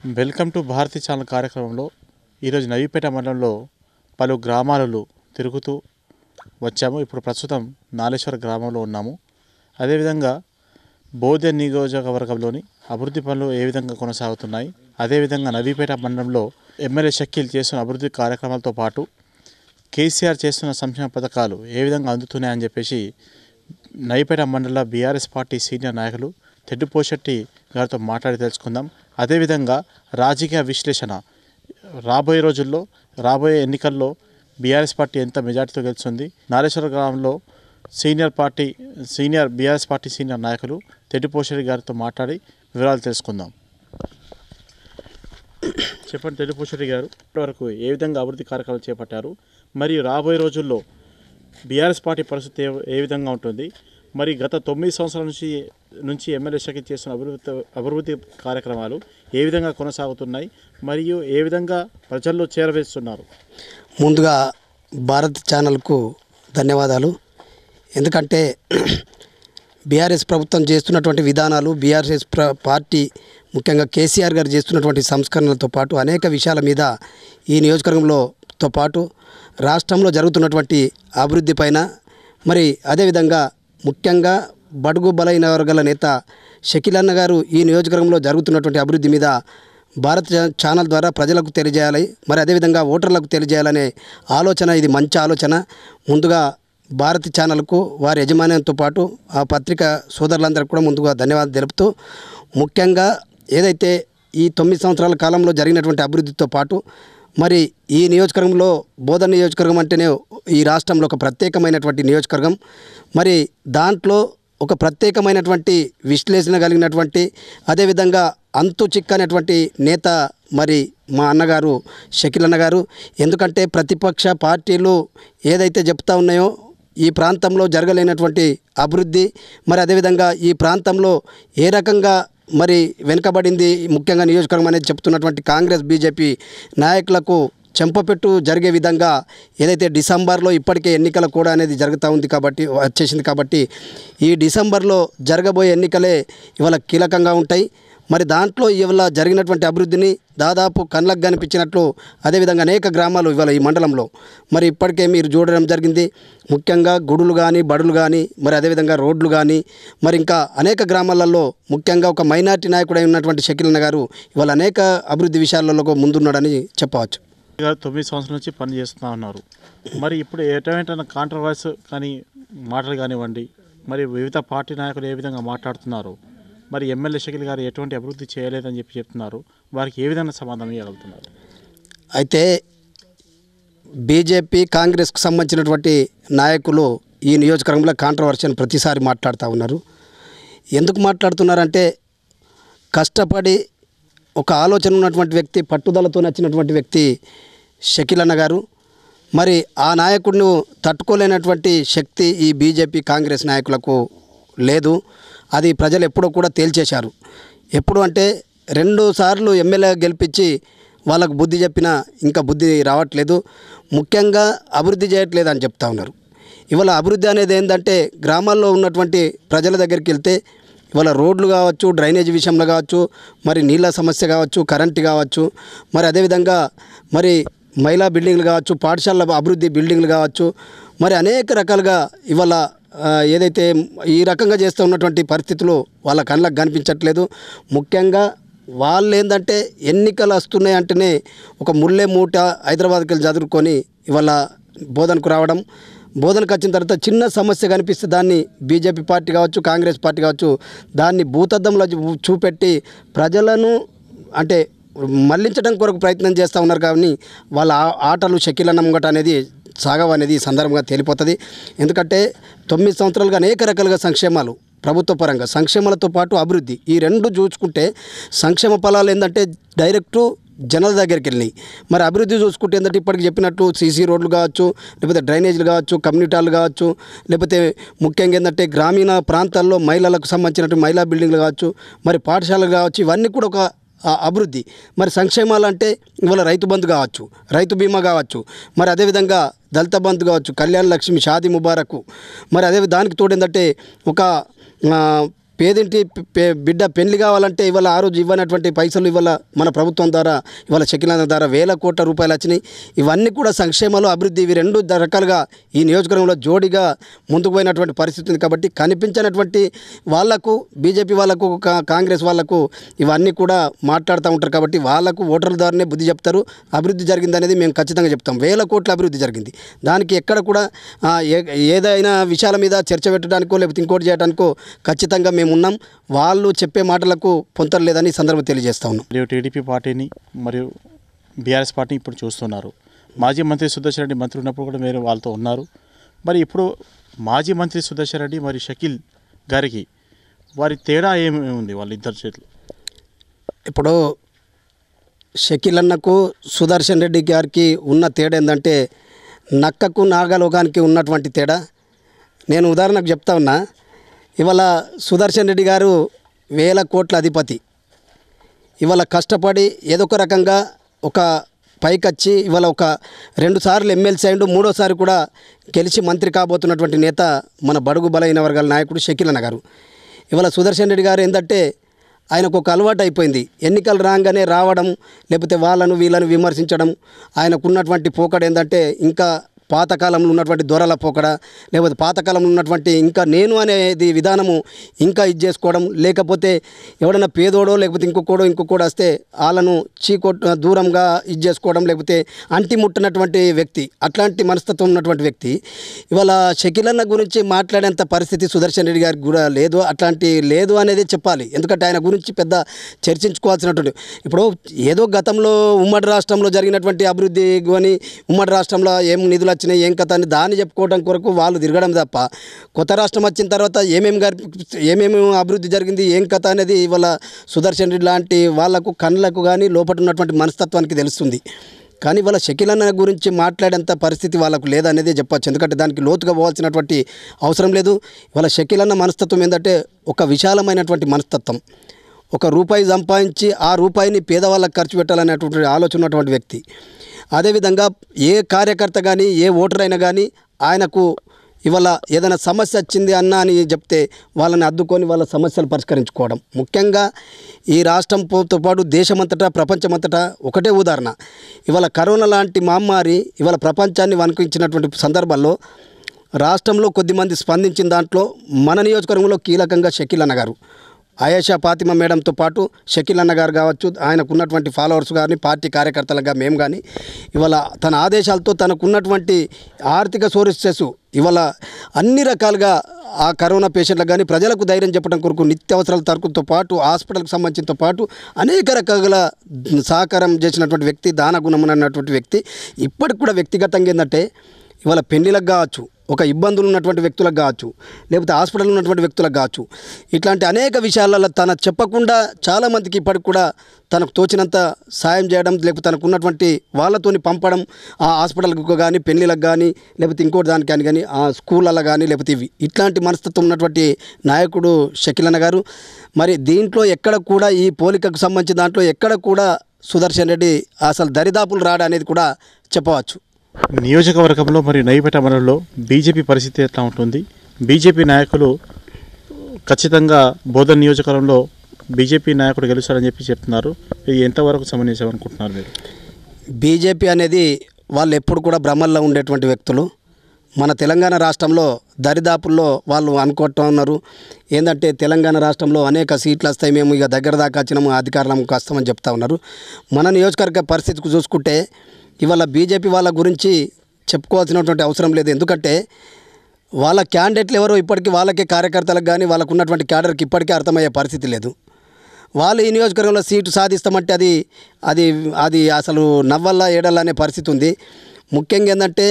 వెల్కమ్ టు భారతీ ఛానల్ కార్యక్రమంలో ఈరోజు నవీపేట మండలంలో పలు గ్రామాలలో తిరుగుతూ వచ్చాము. ఇప్పుడు ప్రస్తుతం నాలేశ్వర గ్రామంలో ఉన్నాము. అదేవిధంగా బోధ నియోజకవర్గంలోని అభివృద్ధి పనులు ఏ విధంగా కొనసాగుతున్నాయి, అదేవిధంగా నవీపేట మండలంలో ఎమ్మెల్యే షకీల్ చేస్తున్న అభివృద్ధి కార్యక్రమాలతో పాటు కేసీఆర్ చేస్తున్న సంక్షేమ పథకాలు ఏ విధంగా అందుతున్నాయని చెప్పేసి నవీపేట మండల బీఆర్ఎస్ పార్టీ సీనియర్ నాయకులు తెడ్డుపోశెట్టి గారితో మాట్లాడి తెలుసుకుందాం. అదేవిధంగా రాజకీయ విశ్లేషణ, రాబోయే రోజుల్లో రాబోయే ఎన్నికల్లో బీఆర్ఎస్ పార్టీ ఎంత మెజార్టీతో గెలుస్తుంది, నాలేశ్వర గ్రామంలో సీనియర్ బీఆర్ఎస్ పార్టీ సీనియర్ నాయకులు తెడ్డుపోశెట్టి గారితో మాట్లాడి వివరాలు తెలుసుకుందాం. చెప్పండి తెడ్డుపోశెట్టి గారు, ఇప్పటివరకు ఏ విధంగా అభివృద్ధి కార్యక్రమాలు చేపట్టారు, మరియు రాబోయే రోజుల్లో బీఆర్ఎస్ పార్టీ పరిస్థితి ఏ విధంగా ఉంటుంది, మరి గత 9 సంవత్సరాల నుంచి ఎమ్మెల్యే షకీల్ చేస్తున్న అభివృద్ధి కార్యక్రమాలు ఏ విధంగా కొనసాగుతున్నాయి, మరియు ఏ విధంగా ప్రజల్లో చేరవేస్తున్నారు? ముందుగా భారత్ ఛానల్కు ధన్యవాదాలు. ఎందుకంటే బీఆర్ఎస్ ప్రభుత్వం చేస్తున్నటువంటి విధానాలు, బీఆర్ఎస్ పార్టీ ముఖ్యంగా కేసీఆర్ గారు చేస్తున్నటువంటి సంస్కరణలతో పాటు అనేక విషయాల మీద ఈ నియోజకవర్గంలోతో పాటు రాష్ట్రంలో జరుగుతున్నటువంటి అభివృద్ధి పైన, మరి అదేవిధంగా ముఖ్యంగా బడుగు బలైన వర్గాల నేత షకీల్ అన్న గారు ఈ నియోజకవర్గంలో జరుగుతున్నటువంటి అభివృద్ధి మీద భారత్ ఛానల్ ద్వారా ప్రజలకు తెలియజేయాలి, మరి అదేవిధంగా ఓటర్లకు తెలియజేయాలనే ఆలోచన, ఇది మంచి ఆలోచన. ముందుగా భారత్ ఛానల్కు వారి యజమాన్యంతో పాటు ఆ పత్రిక సోదరులందరికీ కూడా ముందుగా ధన్యవాదాలు తెలుపుతూ, ముఖ్యంగా ఏదైతే ఈ 9 సంవత్సరాల కాలంలో జరిగినటువంటి అభివృద్ధితో పాటు మరి ఈ నియోజకవర్గంలో బోధన నియోజకవర్గం అంటేనే ఈ రాష్ట్రంలో ఒక ప్రత్యేకమైనటువంటి నియోజకవర్గం. మరి దాంట్లో ఒక ప్రత్యేకమైనటువంటి విశ్లేషణ కలిగినటువంటి, అదేవిధంగా అంతు చిక్కనటువంటి నేత మరి మా అన్నగారు షకీల్ అన్నగారు. ఎందుకంటే ప్రతిపక్ష పార్టీలు ఏదైతే చెప్తా ఉన్నాయో ఈ ప్రాంతంలో జరగలేనటువంటి అభివృద్ధి, మరి అదేవిధంగా ఈ ప్రాంతంలో ఏ రకంగా మరి వెనుకబడింది ముఖ్యంగా నియోజకవర్గం అనేది చెప్తున్నటువంటి కాంగ్రెస్ బీజేపీ నాయకులకు చెంపపెట్టు జరిగే విధంగా ఏదైతే డిసెంబర్లో ఇప్పటికే ఎన్నికల కూడా అనేది జరుగుతూ ఉంది కాబట్టి వచ్చేసింది కాబట్టి ఈ డిసెంబర్లో జరగబోయే ఎన్నికలే ఇవాళ కీలకంగా ఉంటాయి. మరి దాంట్లో ఇవాళ జరిగినటువంటి అభివృద్ధిని దాదాపు కళ్ళకు కనిపించినట్లు అదేవిధంగా అనేక గ్రామాలు ఇవాళ ఈ మండలంలో మరి ఇప్పటికే మీరు చూడడం జరిగింది. ముఖ్యంగా గుడులు కానీ బడులు కానీ, మరి అదేవిధంగా రోడ్లు కానీ, మరి ఇంకా అనేక గ్రామాలలో ముఖ్యంగా ఒక మైనార్టీ నాయకుడై ఉన్నటువంటి షకీల్ అన్న గారు ఇవాళ అనేక అభివృద్ధి విషయాలలో ముందున్నాడని చెప్పవచ్చు. 9 సంవత్సరాల నుంచి పని చేస్తూ ఉన్నారు. మరి ఇప్పుడు ఎటువంటి కాంట్రవర్స్ కానీ మాటలు కానివ్వండి, మరి వివిధ పార్టీ నాయకులు ఏ విధంగా మాట్లాడుతున్నారు, మరి ఎమ్మెల్యే షకీల్ గారు ఎటువంటి అభివృద్ధి చేయలేదని చెప్తున్నారు, వారికి ఏ విధంగా సమాధానం ఇవ్వగలుగుతున్నారు? అయితే బీజేపీ కాంగ్రెస్కు సంబంధించినటువంటి నాయకులు ఈ నియోజకవర్గంలో కాంట్రవర్షియల్ ప్రతిసారి మాట్లాడుతూ ఉన్నారు. ఎందుకు మాట్లాడుతున్నారంటే కష్టపడి ఒక ఆలోచన ఉన్నటువంటి వ్యక్తి, పట్టుదలతో నచ్చినటువంటి వ్యక్తి షకీల్ అన్న గారు. మరి ఆ నాయకుడిని తట్టుకోలేనటువంటి శక్తి ఈ బీజేపీ కాంగ్రెస్ నాయకులకు లేదు. అది ప్రజలు ఎప్పుడో కూడా తేల్చేశారు. ఎప్పుడు అంటే 2 సార్లు ఎమ్మెల్యే గెలిపించి వాళ్ళకు బుద్ధి చెప్పినా ఇంకా బుద్ధి రావట్లేదు, ముఖ్యంగా అభివృద్ధి చేయట్లేదు అని చెప్తా ఉన్నారు. ఇవాళ అభివృద్ధి అనేది ఏంటంటే గ్రామాల్లో ఉన్నటువంటి ప్రజల దగ్గరికి వెళ్తే ఇవాళ రోడ్లు కావచ్చు, డ్రైనేజ్ విషయంలో కావచ్చు, మరి నీళ్ళ సమస్య కావచ్చు, కరెంటు కావచ్చు, మరి అదేవిధంగా మరి మహిళా బిల్డింగ్లు కావచ్చు, పాఠశాల అభివృద్ధి బిల్డింగ్లు కావచ్చు, మరి అనేక రకాలుగా ఇవాళ ఏదైతే ఈ రకంగా చేస్తూ ఉన్నటువంటి పరిస్థితులు వాళ్ళ కళ్ళకు కనిపించట్లేదు. ముఖ్యంగా వాళ్ళు ఏంటంటే ఎన్నికలు వస్తున్నాయి అంటేనే ఒక ముల్లె మూట హైదరాబాద్కి వెళ్ళి చదువుకొని ఇవాళ బోధనకు రావడం, బోధనకు వచ్చిన తర్వాత చిన్న సమస్య కనిపిస్తే దాన్ని బీజేపీ పార్టీ కావచ్చు, కాంగ్రెస్ పార్టీ కావచ్చు, దాన్ని భూతద్దంలో చూపెట్టి ప్రజలను అంటే మళ్లించడం కొరకు ప్రయత్నం చేస్తూ ఉన్నారు. కానీ వాళ్ళ ఆటలు షకీల్ అన్న ముంగట అనేది సాగవనేది సందర్భంగా తేలిపోతుంది. ఎందుకంటే 9 సంవత్సరాలుగా అనేక రకాలుగా సంక్షేమాలు ప్రభుత్వ పరంగా, సంక్షేమాలతో పాటు అభివృద్ధి, ఈ రెండు చూసుకుంటే సంక్షేమ ఫలాలు ఏంటంటే డైరెక్టు జనాల దగ్గరికి వెళ్ళినాయి. మరి అభివృద్ధి చూసుకుంటే ఏంటంటే ఇప్పటికి చెప్పినట్టు సీసీ రోడ్లు కావచ్చు, లేకపోతే డ్రైనేజీలు కావచ్చు, కమ్యూనిటీ హాల్ కావచ్చు, లేకపోతే ముఖ్యంగా ఏంటంటే గ్రామీణ ప్రాంతాల్లో మహిళలకు సంబంధించినట్టు మహిళా బిల్డింగ్లు కావచ్చు, మరి పాఠశాలలు కావచ్చు, ఇవన్నీ కూడా ఒక అభివృద్ధి. మరి సంక్షేమాలు అంటే ఇవాళ రైతు బంధు కావచ్చు, రైతు బీమా కావచ్చు, మరి అదేవిధంగా దళిత బంధు కావచ్చు, కళ్యాణ లక్ష్మి, షాదీ ముబారకు, మరి అదే దానికి తోడు ఏంటంటే ఒక పేదింటి బిడ్డ పెళ్లి కావాలంటే ఇవాళ ఆ రోజు ఇవ్వనటువంటి పైసలు ఇవాళ మన ప్రభుత్వం ద్వారా ఇవాళ షకీలన్న ద్వారా వేల కోట్ల రూపాయలు వచ్చినాయి. ఇవన్నీ కూడా సంక్షేమాలు అభివృద్ధి ఇవి రెండు రకాలుగా ఈ నియోజకవర్గంలో జోడిగా ముందుకు పోయినటువంటి పరిస్థితి ఉంది. కాబట్టి కనిపించినటువంటి వాళ్లకు బీజేపీ వాళ్ళకు కాంగ్రెస్ వాళ్ళకు ఇవన్నీ కూడా మాట్లాడుతూ ఉంటారు. కాబట్టి వాళ్ళకు ఓటర్ల ద్వారానే బుద్ధి చెప్తారు. అభివృద్ధి జరిగిందనేది మేము ఖచ్చితంగా చెప్తాం. వేల కోట్ల అభివృద్ధి జరిగింది. దానికి ఎక్కడ కూడా ఏదైనా విషయాల మీద చర్చ పెట్టడానికో లేకపోతే ఇంకోటి చేయడానికో ఖచ్చితంగా మేము ఉన్నాం. వాళ్ళు చెప్పే మాటలకు పొంతలు లేదని ఈ సందర్భం తెలియజేస్తా ఉన్నాం. మరియు టీడీపీ పార్టీని మరియు బీఆర్ఎస్ పార్టీని ఇప్పుడు చూస్తున్నారు. మాజీ మంత్రి సుదర్శన్ రెడ్డి మంత్రి ఉన్నప్పుడు కూడా మీరు వాళ్ళతో ఉన్నారు. మరి ఇప్పుడు మాజీ మంత్రి సుదర్శన్ రెడ్డి మరియు షకీల్ గారికి వారి తేడా ఏమి ఉంది వాళ్ళిద్దరి చేతులు? ఇప్పుడు షకీల్ అన్నకు సుదర్శన్ రెడ్డి గారికి ఉన్న తేడా ఏంటంటే నక్కకు నాగలోకానికి ఉన్నటువంటి తేడా. నేను ఉదాహరణకు చెప్తా ఉన్నా. ఇవాళ సుదర్శన్ రెడ్డి గారు వేల కోట్ల అధిపతి. ఇవాళ కష్టపడి ఏదో ఒక రకంగా ఒక పైకొచ్చి ఇవాళ ఒక 2 సార్లు ఎమ్మెల్సీ అయిండు, 3వసారి కూడా గెలిచి మంత్రి కాబోతున్నటువంటి నేత మన బడుగు బలైన వర్గాల నాయకుడు షకీల్ అన్న గారు. ఇవాళ సుదర్శన్ రెడ్డి గారు ఏంటంటే ఆయనకు ఒక అలవాటు అయిపోయింది. ఎన్నికలు రాగానే రావడం, లేకపోతే వాళ్ళను వీళ్ళను విమర్శించడం. ఆయనకున్నటువంటి పోకడ ఏంటంటే ఇంకా పాతకాలంలో ఉన్నటువంటి దొరల పోకడ, లేకపోతే పాతకాలంలో ఉన్నటువంటి ఇంకా నేను అనేది విధానము ఇంకా ఇది చేసుకోవడం. లేకపోతే ఎవడన్నా పేదోడో లేకపోతే ఇంకొకడో వస్తే వాళ్ళను దూరంగా ఇది చేసుకోవడం, లేకపోతే అంటి ముట్టనటువంటి వ్యక్తి, అట్లాంటి మనస్తత్వం ఉన్నటువంటి వ్యక్తి. ఇవాళ షకీల్ అన్న గురించి మాట్లాడేంత పరిస్థితి సుదర్శన్ రెడ్డి గారికి కూడా లేదు. అట్లాంటి లేదు అనేది చెప్పాలి. ఎందుకంటే ఆయన గురించి పెద్ద చర్చించుకోవాల్సినటువంటి ఇప్పుడు ఏదో గతంలో ఉమ్మడి రాష్ట్రంలో జరిగినటువంటి అభివృద్ధి అని ఉమ్మడి రాష్ట్రంలో ఏం నిధులు వచ్చినాయి ఏం కథ అని దాన్ని చెప్పుకోవడం కొరకు వాళ్ళు తిరగడం తప్ప కొత్త రాష్ట్రం వచ్చిన తర్వాత ఏమేమి అభివృద్ధి జరిగింది ఏం కథ అనేది ఇవాళ సుదర్శన్ రెడ్డి లాంటి వాళ్లకు కళ్ళకు కానీ లోపల ఉన్నటువంటి మనస్తత్వానికి తెలుస్తుంది. కానీ వాళ్ళ షకీల్ అన్న గురించి మాట్లాడేంత పరిస్థితి వాళ్ళకు లేదనేదే చెప్పచ్చు. ఎందుకంటే దానికి లోతుగా పోవాల్సినటువంటి అవసరం లేదు. వాళ్ళ షకీల్ అన్న మనస్తత్వం ఏంటంటే ఒక విశాలమైనటువంటి మనస్తత్వం. ఒక రూపాయి సంపాదించి ఆ రూపాయిని పేదవాళ్ళకి ఖర్చు పెట్టాలనేటువంటి ఆలోచన ఉన్నటువంటి వ్యక్తి. అదేవిధంగా ఏ కార్యకర్త కానీ ఏ ఓటర్ అయినా కానీ ఆయనకు ఇవాళ ఏదైనా సమస్య వచ్చింది అన్న అని చెప్తే వాళ్ళని అద్దుకొని వాళ్ళ సమస్యలు పరిష్కరించుకోవడం. ముఖ్యంగా ఈ రాష్ట్రంతో పాటు దేశమంతటా ప్రపంచమంతటా ఒకటే ఉదాహరణ. ఇవాళ కరోనా లాంటి మహమ్మారి ఇవాళ ప్రపంచాన్ని వణికించినటువంటి సందర్భాల్లో రాష్ట్రంలో కొద్దిమంది స్పందించిన దాంట్లో మన నియోజకవర్గంలో కీలకంగా షకీల్ అన్న గారు, ఆయేషా ఫాతిమా మేడంతో పాటు షకీల్ అన్న గారు కావచ్చు, ఆయనకున్నటువంటి ఫాలోవర్స్ కానీ పార్టీ కార్యకర్తలుగా మేము కానీ ఇవాళ తన ఆదేశాలతో తనకున్నటువంటి ఆర్థిక సోర్సెస్ ఇవాళ అన్ని రకాలుగా ఆ కరోనా పేషెంట్లకు కానీ ప్రజలకు ధైర్యం చెప్పడం కొరకు నిత్యావసరాల తరకుతో పాటు హాస్పిటల్కి సంబంధించినతో పాటు అనేక రకాల సహకారం చేసినటువంటి వ్యక్తి, దానగుణం అన్నటువంటి వ్యక్తి. ఇప్పటికి కూడా వ్యక్తిగతంగా ఏంటంటే ఇవాళ పెళ్లిలకు కావచ్చు, ఒక ఇబ్బందులు ఉన్నటువంటి వ్యక్తులకు కావచ్చు, లేకపోతే హాస్పిటల్ ఉన్నటువంటి వ్యక్తులకు కావచ్చు, ఇట్లాంటి అనేక విషయాలలో తన చెప్పకుండా చాలామందికి ఇప్పటికి కూడా తనకు తోచినంత సాయం చేయడం, లేకపోతే తనకు ఉన్నటువంటి వాళ్ళతోని పంపడం ఆ హాస్పిటల్కి కానీ పెళ్ళిళ్ళకు కానీ లేకపోతే ఇంకోటి దానికి కానీ ఆ స్కూళ్ళల్లో కానీ లేకపోతే ఇట్లాంటి మనస్తత్వం ఉన్నటువంటి నాయకుడు షకీల్ అన్న గారు. మరి దీంట్లో ఎక్కడ కూడా ఈ పోలికకు సంబంధించిన దాంట్లో ఎక్కడ కూడా సుదర్శన్ రెడ్డి అసలు దరిదాపులు రాడు అనేది కూడా చెప్పవచ్చు. నియోజకవర్గంలో మరియు నవీపేట మండలంలో బీజేపీ పరిస్థితి ఎట్లా ఉంటుంది? బీజేపీ నాయకులు ఖచ్చితంగా బోధన్ నియోజకవర్గంలో బీజేపీ నాయకుడు గెలుస్తారని చెప్తున్నారు. ఇది ఎంతవరకు సంబంధించామనుకుంటున్నారు మీరు? బీజేపీ అనేది వాళ్ళు ఎప్పుడు కూడా భ్రమల్లో ఉండేటువంటి వ్యక్తులు. మన తెలంగాణ రాష్ట్రంలో దరిదాపుల్లో వాళ్ళు అనుకుంటూ ఉన్నారు ఏంటంటే తెలంగాణ రాష్ట్రంలో అనేక సీట్లు వస్తాయి, మేము ఇక దగ్గర దాకా వచ్చినాము, అధికారంలోకి వస్తామని చెప్తా ఉన్నారు. మన నియోజకవర్గ పరిస్థితికి చూసుకుంటే ఇవాళ బీజేపీ వాళ్ళ గురించి చెప్పుకోవాల్సినటువంటి అవసరం లేదు. ఎందుకంటే వాళ్ళ క్యాండిడేట్లు ఎవరో ఇప్పటికీ వాళ్ళకే కార్యకర్తలకు కానీ వాళ్ళకు ఉన్నటువంటి క్యాడర్కి ఇప్పటికీ అర్థమయ్యే పరిస్థితి లేదు. వాళ్ళు ఈ నియోజకవర్గంలో సీటు సాధిస్తామంటే అది అసలు నవ్వల్లా ఏడల్లా అనే పరిస్థితి ఉంది. ముఖ్యంగా ఏంటంటే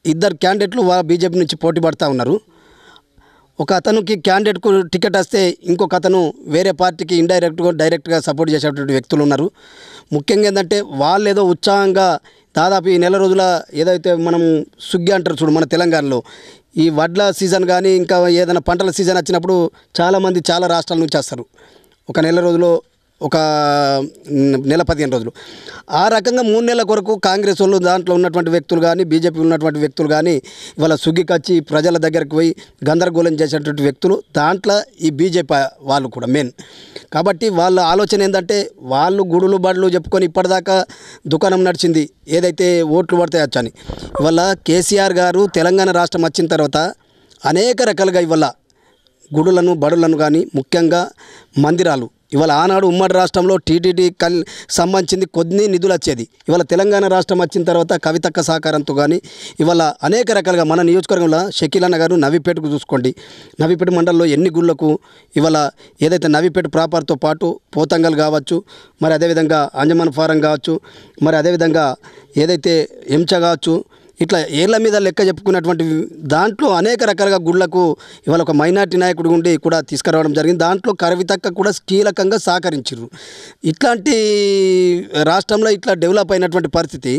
2 క్యాండిడేట్లు బీజేపీ నుంచి పోటీ పడుతూ ఉన్నారు. ఒక అతనికి క్యాండిడేట్కు టికెట్ వస్తే ఇంకొక అతను వేరే పార్టీకి డైరెక్ట్గా సపోర్ట్ చేసేటువంటి వ్యక్తులు ఉన్నారు. ముఖ్యంగా ఏంటంటే వాళ్ళు ఏదో ఉత్సాహంగా దాదాపు ఈ నెల రోజుల ఏదైతే మనం సుగ్గి అంటారు చూడు మన తెలంగాణలో, ఈ వడ్ల సీజన్ కానీ ఇంకా ఏదైనా పంటల సీజన్ వచ్చినప్పుడు చాలామంది చాలా రాష్ట్రాల నుంచి వస్తారు. ఒక నెల రోజులు ఒక నెల 15 రోజులు. ఆ రకంగా 3 నెలల కొరకు కాంగ్రెస్ వాళ్ళు దాంట్లో ఉన్నటువంటి వ్యక్తులు కానీ బీజేపీ ఉన్నటువంటి వ్యక్తులు కానీ ఇవాళ సుగ్గికొచ్చి ప్రజల దగ్గరికి పోయి గందరగోళం చేసేటువంటి వ్యక్తులు దాంట్లో ఈ బీజేపీ వాళ్ళు కూడా మెయిన్. కాబట్టి వాళ్ళ ఆలోచన ఏంటంటే వాళ్ళు గుడులు బడులు చెప్పుకొని ఇప్పటిదాకా దుకాణం నడిచింది ఏదైతే ఓట్లు పడతాయి వచ్చని. ఇవాళ కేసీఆర్ గారు తెలంగాణ రాష్ట్రం వచ్చిన తర్వాత అనేక రకాలుగా ఇవాళ గుడులను బడులను కానీ ముఖ్యంగా మందిరాలు ఇవాళ ఆనాడు ఉమ్మడి రాష్ట్రంలో టీటీడీ సంబంధించింది కొన్ని నిధులు వచ్చేది. ఇవాళ తెలంగాణ రాష్ట్రం వచ్చిన తర్వాత కవితక్క సహకారంతో కానీ ఇవాళ అనేక రకాలుగా మన నియోజకవర్గంలో షకీల్ అన్న గారు నవీపేటకు చూసుకోండి, నవీపేట మండలంలో ఎన్ని గుళ్ళకు ఇవాళ ఏదైతే నవీపేట ప్రాపర్తో పాటు పోతంగల్ కావచ్చు, మరి అదేవిధంగా అంజమాన్ ఫారం కావచ్చు, మరి అదేవిధంగా ఏదైతే ఎంచ కావచ్చు, ఇట్లా ఏళ్ల మీద లెక్క చెప్పుకున్నటువంటి దాంట్లో అనేక రకాలుగా గుళ్ళకు ఇవాళ ఒక మైనార్టీ నాయకుడు ఉండి కూడా తీసుకురావడం జరిగింది. దాంట్లో కవితక్క కూడా కీలకంగా సహకరించారు. ఇట్లాంటి రాష్ట్రంలో ఇట్లా డెవలప్ అయినటువంటి పరిస్థితి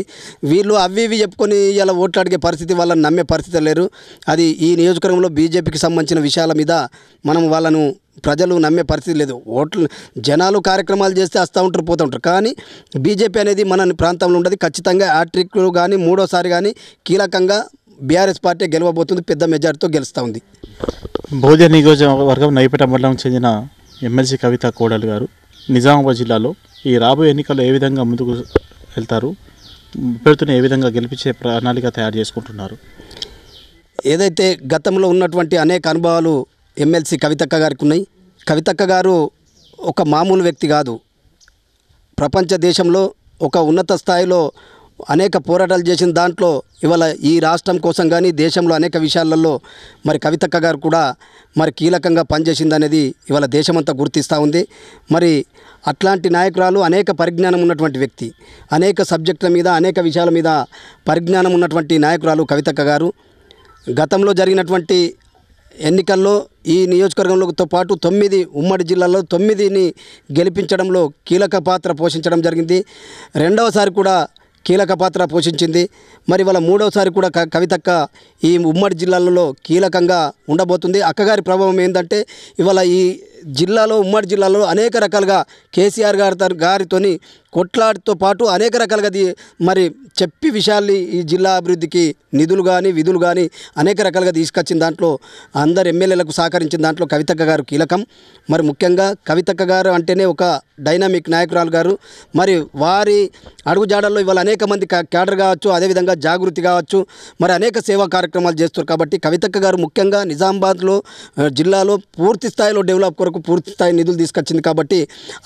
వీళ్ళు అవి ఇవి చెప్పుకొని ఇలా ఓట్లు అడిగే పరిస్థితి, వాళ్ళని నమ్మే పరిస్థితి లేరు. అది ఈ నియోజకవర్గంలో బీజేపీకి సంబంధించిన విషయాల మీద మనం వాళ్ళను ప్రజలు నమ్మే పరిస్థితి లేదు. ఓట్లు జనాలు కార్యక్రమాలు చేస్తే వస్తూ ఉంటారు పోతూ ఉంటారు. కానీ బీజేపీ అనేది మన ప్రాంతంలో ఉండదు. ఖచ్చితంగా హ్యాట్రిక్లు కానీ మూడోసారి కానీ కీలకంగా బీఆర్ఎస్ పార్టీ గెలవబోతుంది, పెద్ద మెజార్టీతో గెలుస్తూ ఉంది. బోధ నియోజకవర్గం నైపేట మండలం చెందిన ఎమ్మెల్సీ కవిత కోడలు గారు నిజామాబాద్ జిల్లాలో ఈ రాబోయే ఎన్నికల్లో ఏ విధంగా ముందుకు వెళ్తారు, అభ్యర్థిని ఏ విధంగా గెలిపించే ప్రణాళిక తయారు చేసుకుంటున్నారు? ఏదైతే గతంలో ఉన్నటువంటి అనేక అనుభవాలు ఎమ్మెల్సీ కవితక్క గారికి ఉన్నాయి. కవితక్క గారు ఒక మామూలు వ్యక్తి కాదు. ప్రపంచ దేశంలో ఒక ఉన్నత స్థాయిలో అనేక పోరాటాలు చేసిన దాంట్లో ఇవాళ ఈ రాష్ట్రం కోసం కానీ దేశంలో అనేక విషయాలలో మరి కవితక్క గారు కూడా మరి కీలకంగా పనిచేసింది అనేది ఇవాళ దేశమంతా గుర్తిస్తూ ఉంది. మరి అట్లాంటి నాయకురాలు అనేక పరిజ్ఞానం ఉన్నటువంటి వ్యక్తి, అనేక సబ్జెక్టుల మీద అనేక విషయాల మీద పరిజ్ఞానం ఉన్నటువంటి నాయకురాలు కవితక్క గారు. గతంలో జరిగినటువంటి ఎన్నికల్లో ఈ నియోజకవర్గంలోతో పాటు 9 ఉమ్మడి జిల్లాల్లో 9ని గెలిపించడంలో కీలక పాత్ర పోషించడం జరిగింది. రెండవసారి కూడా కీలక పాత్ర పోషించింది. మరి ఇవాళ మూడవసారి కూడా కవితక్క ఈ ఉమ్మడి జిల్లాలలో కీలకంగా ఉండబోతుంది. అక్కగారి ప్రభావం ఏంటంటే ఇవాళ ఈ జిల్లాలో ఉమ్మడి జిల్లాలో అనేక రకాలుగా కేసీఆర్ గారితోని కొట్లాడితో పాటు అనేక రకాలుగా మరి చెప్పి విషయాల్ని ఈ జిల్లా అభివృద్ధికి నిధులు కానీ విధులు కానీ అనేక రకాలుగా తీసుకొచ్చిన దాంట్లో అందరు ఎమ్మెల్యేలకు సహకరించిన దాంట్లో కవితక్క గారు కీలకం. మరి ముఖ్యంగా కవితక్క గారు అంటేనే ఒక డైనామిక్ నాయకురాలు గారు. మరి వారి అడుగుజాడల్లో ఇవాళ అనేక మంది క్యాడర్ కావచ్చు, అదేవిధంగా జాగృతి కావచ్చు, మరి అనేక సేవా కార్యక్రమాలు చేస్తారు. కాబట్టి కవితక్క గారు ముఖ్యంగా నిజామాబాద్లో జిల్లాలో పూర్తి స్థాయిలో డెవలప్ కొరకు పూర్తి స్థాయి నిధులు తీసుకొచ్చింది. కాబట్టి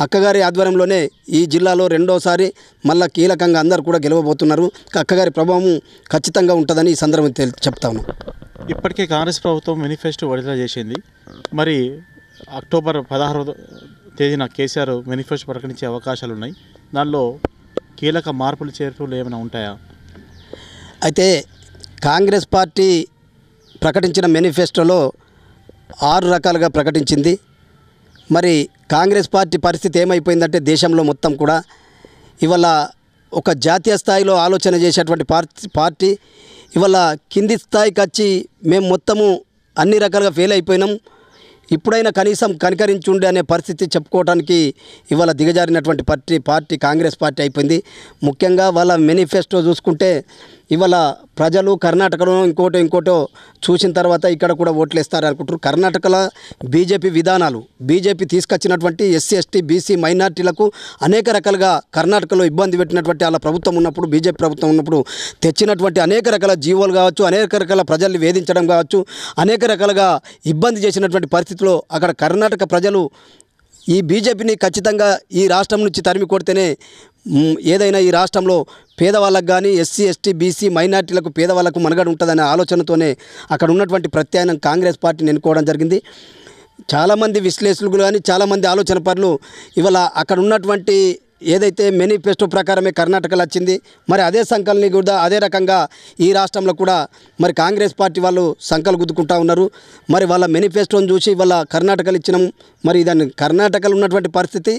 అక్కగారి ఆధ్వర్యంలోనే ఈ జిల్లాలో రెండోసారి మళ్ళా కీలకంగా అందరూ కూడా గెలవబోతున్నారు. అక్కగారి ప్రభావం ఖచ్చితంగా ఉంటుందని ఈ సందర్భం చెప్తాను. ఇప్పటికే కాంగ్రెస్ ప్రభుత్వం మేనిఫెస్టో విడుదల చేసింది. మరి అక్టోబర్ 16వ తేదీన కేసీఆర్ మేనిఫెస్టో ప్రకటించే అవకాశాలు ఉన్నాయి. దానిలో కీలక మార్పులు చేర్పులు ఏమైనా ఉంటాయా? అయితే కాంగ్రెస్ పార్టీ ప్రకటించిన మేనిఫెస్టోలో 6 రకాలుగా ప్రకటించింది. మరి కాంగ్రెస్ పార్టీ పరిస్థితి ఏమైపోయిందంటే దేశంలో మొత్తం కూడా ఇవాళ ఒక జాతీయ స్థాయిలో ఆలోచన చేసేటువంటి పార్టీ ఇవాళ కింది స్థాయికి వచ్చి మేము మొత్తము అన్ని రకాలుగా ఫెయిల్ అయిపోయినాం, ఇప్పుడైనా కనీసం కనికరించుండే అనే పరిస్థితి చెప్పుకోవడానికి ఇవాళ దిగజారినటువంటి పార్టీ కాంగ్రెస్ పార్టీ అయిపోయింది. ముఖ్యంగా వాళ్ళ మేనిఫెస్టో చూసుకుంటే ఇవాళ ప్రజలు కర్ణాటకలో ఇంకోటో చూసిన తర్వాత ఇక్కడ కూడా ఓట్లేస్తారు అనుకుంటారు. కర్ణాటకలో బీజేపీ విధానాలు, బీజేపీ తీసుకొచ్చినటువంటి ఎస్సీ ఎస్టీ బీసీ మైనార్టీలకు అనేక రకాలుగా కర్ణాటకలో ఇబ్బంది పెట్టినటువంటి వాళ్ళ ప్రభుత్వం ఉన్నప్పుడు, బీజేపీ ప్రభుత్వం ఉన్నప్పుడు తెచ్చినటువంటి అనేక రకాల జీవోలు కావచ్చు, అనేక రకాల ప్రజల్ని వేధించడం కావచ్చు, అనేక రకాలుగా ఇబ్బంది చేసినటువంటి పరిస్థితిలో అక్కడ కర్ణాటక ప్రజలు ఈ బీజేపీని ఖచ్చితంగా ఈ రాష్ట్రం నుంచి తరిమి కొడితేనే ఏదైనా ఈ రాష్ట్రంలో పేదవాళ్ళకు కానీ ఎస్సీ ఎస్టీ బీసీ మైనార్టీలకు పేదవాళ్ళకు మనుగడ ఉంటుందనే ఆలోచనతోనే అక్కడ ఉన్నటువంటి ప్రత్యామ్నాయం కాంగ్రెస్ పార్టీని ఎన్నుకోవడం జరిగింది. చాలామంది విశ్లేషకులు కానీ చాలామంది ఆలోచన పరులు ఇవాళ అక్కడ ఉన్నటువంటి ఏదైతే మేనిఫెస్టో ప్రకారమే కర్ణాటకలో వచ్చింది, మరి అదే సంకల్ని కూడా అదే రకంగా ఈ రాష్ట్రంలో కూడా మరి కాంగ్రెస్ పార్టీ వాళ్ళు సంకలు గుద్దుకుంటా ఉన్నారు. మరి వాళ్ళ మేనిఫెస్టోని చూసి వాళ్ళ కర్ణాటకలో ఇచ్చినాం, మరి దాన్ని కర్ణాటకలో ఉన్నటువంటి పరిస్థితి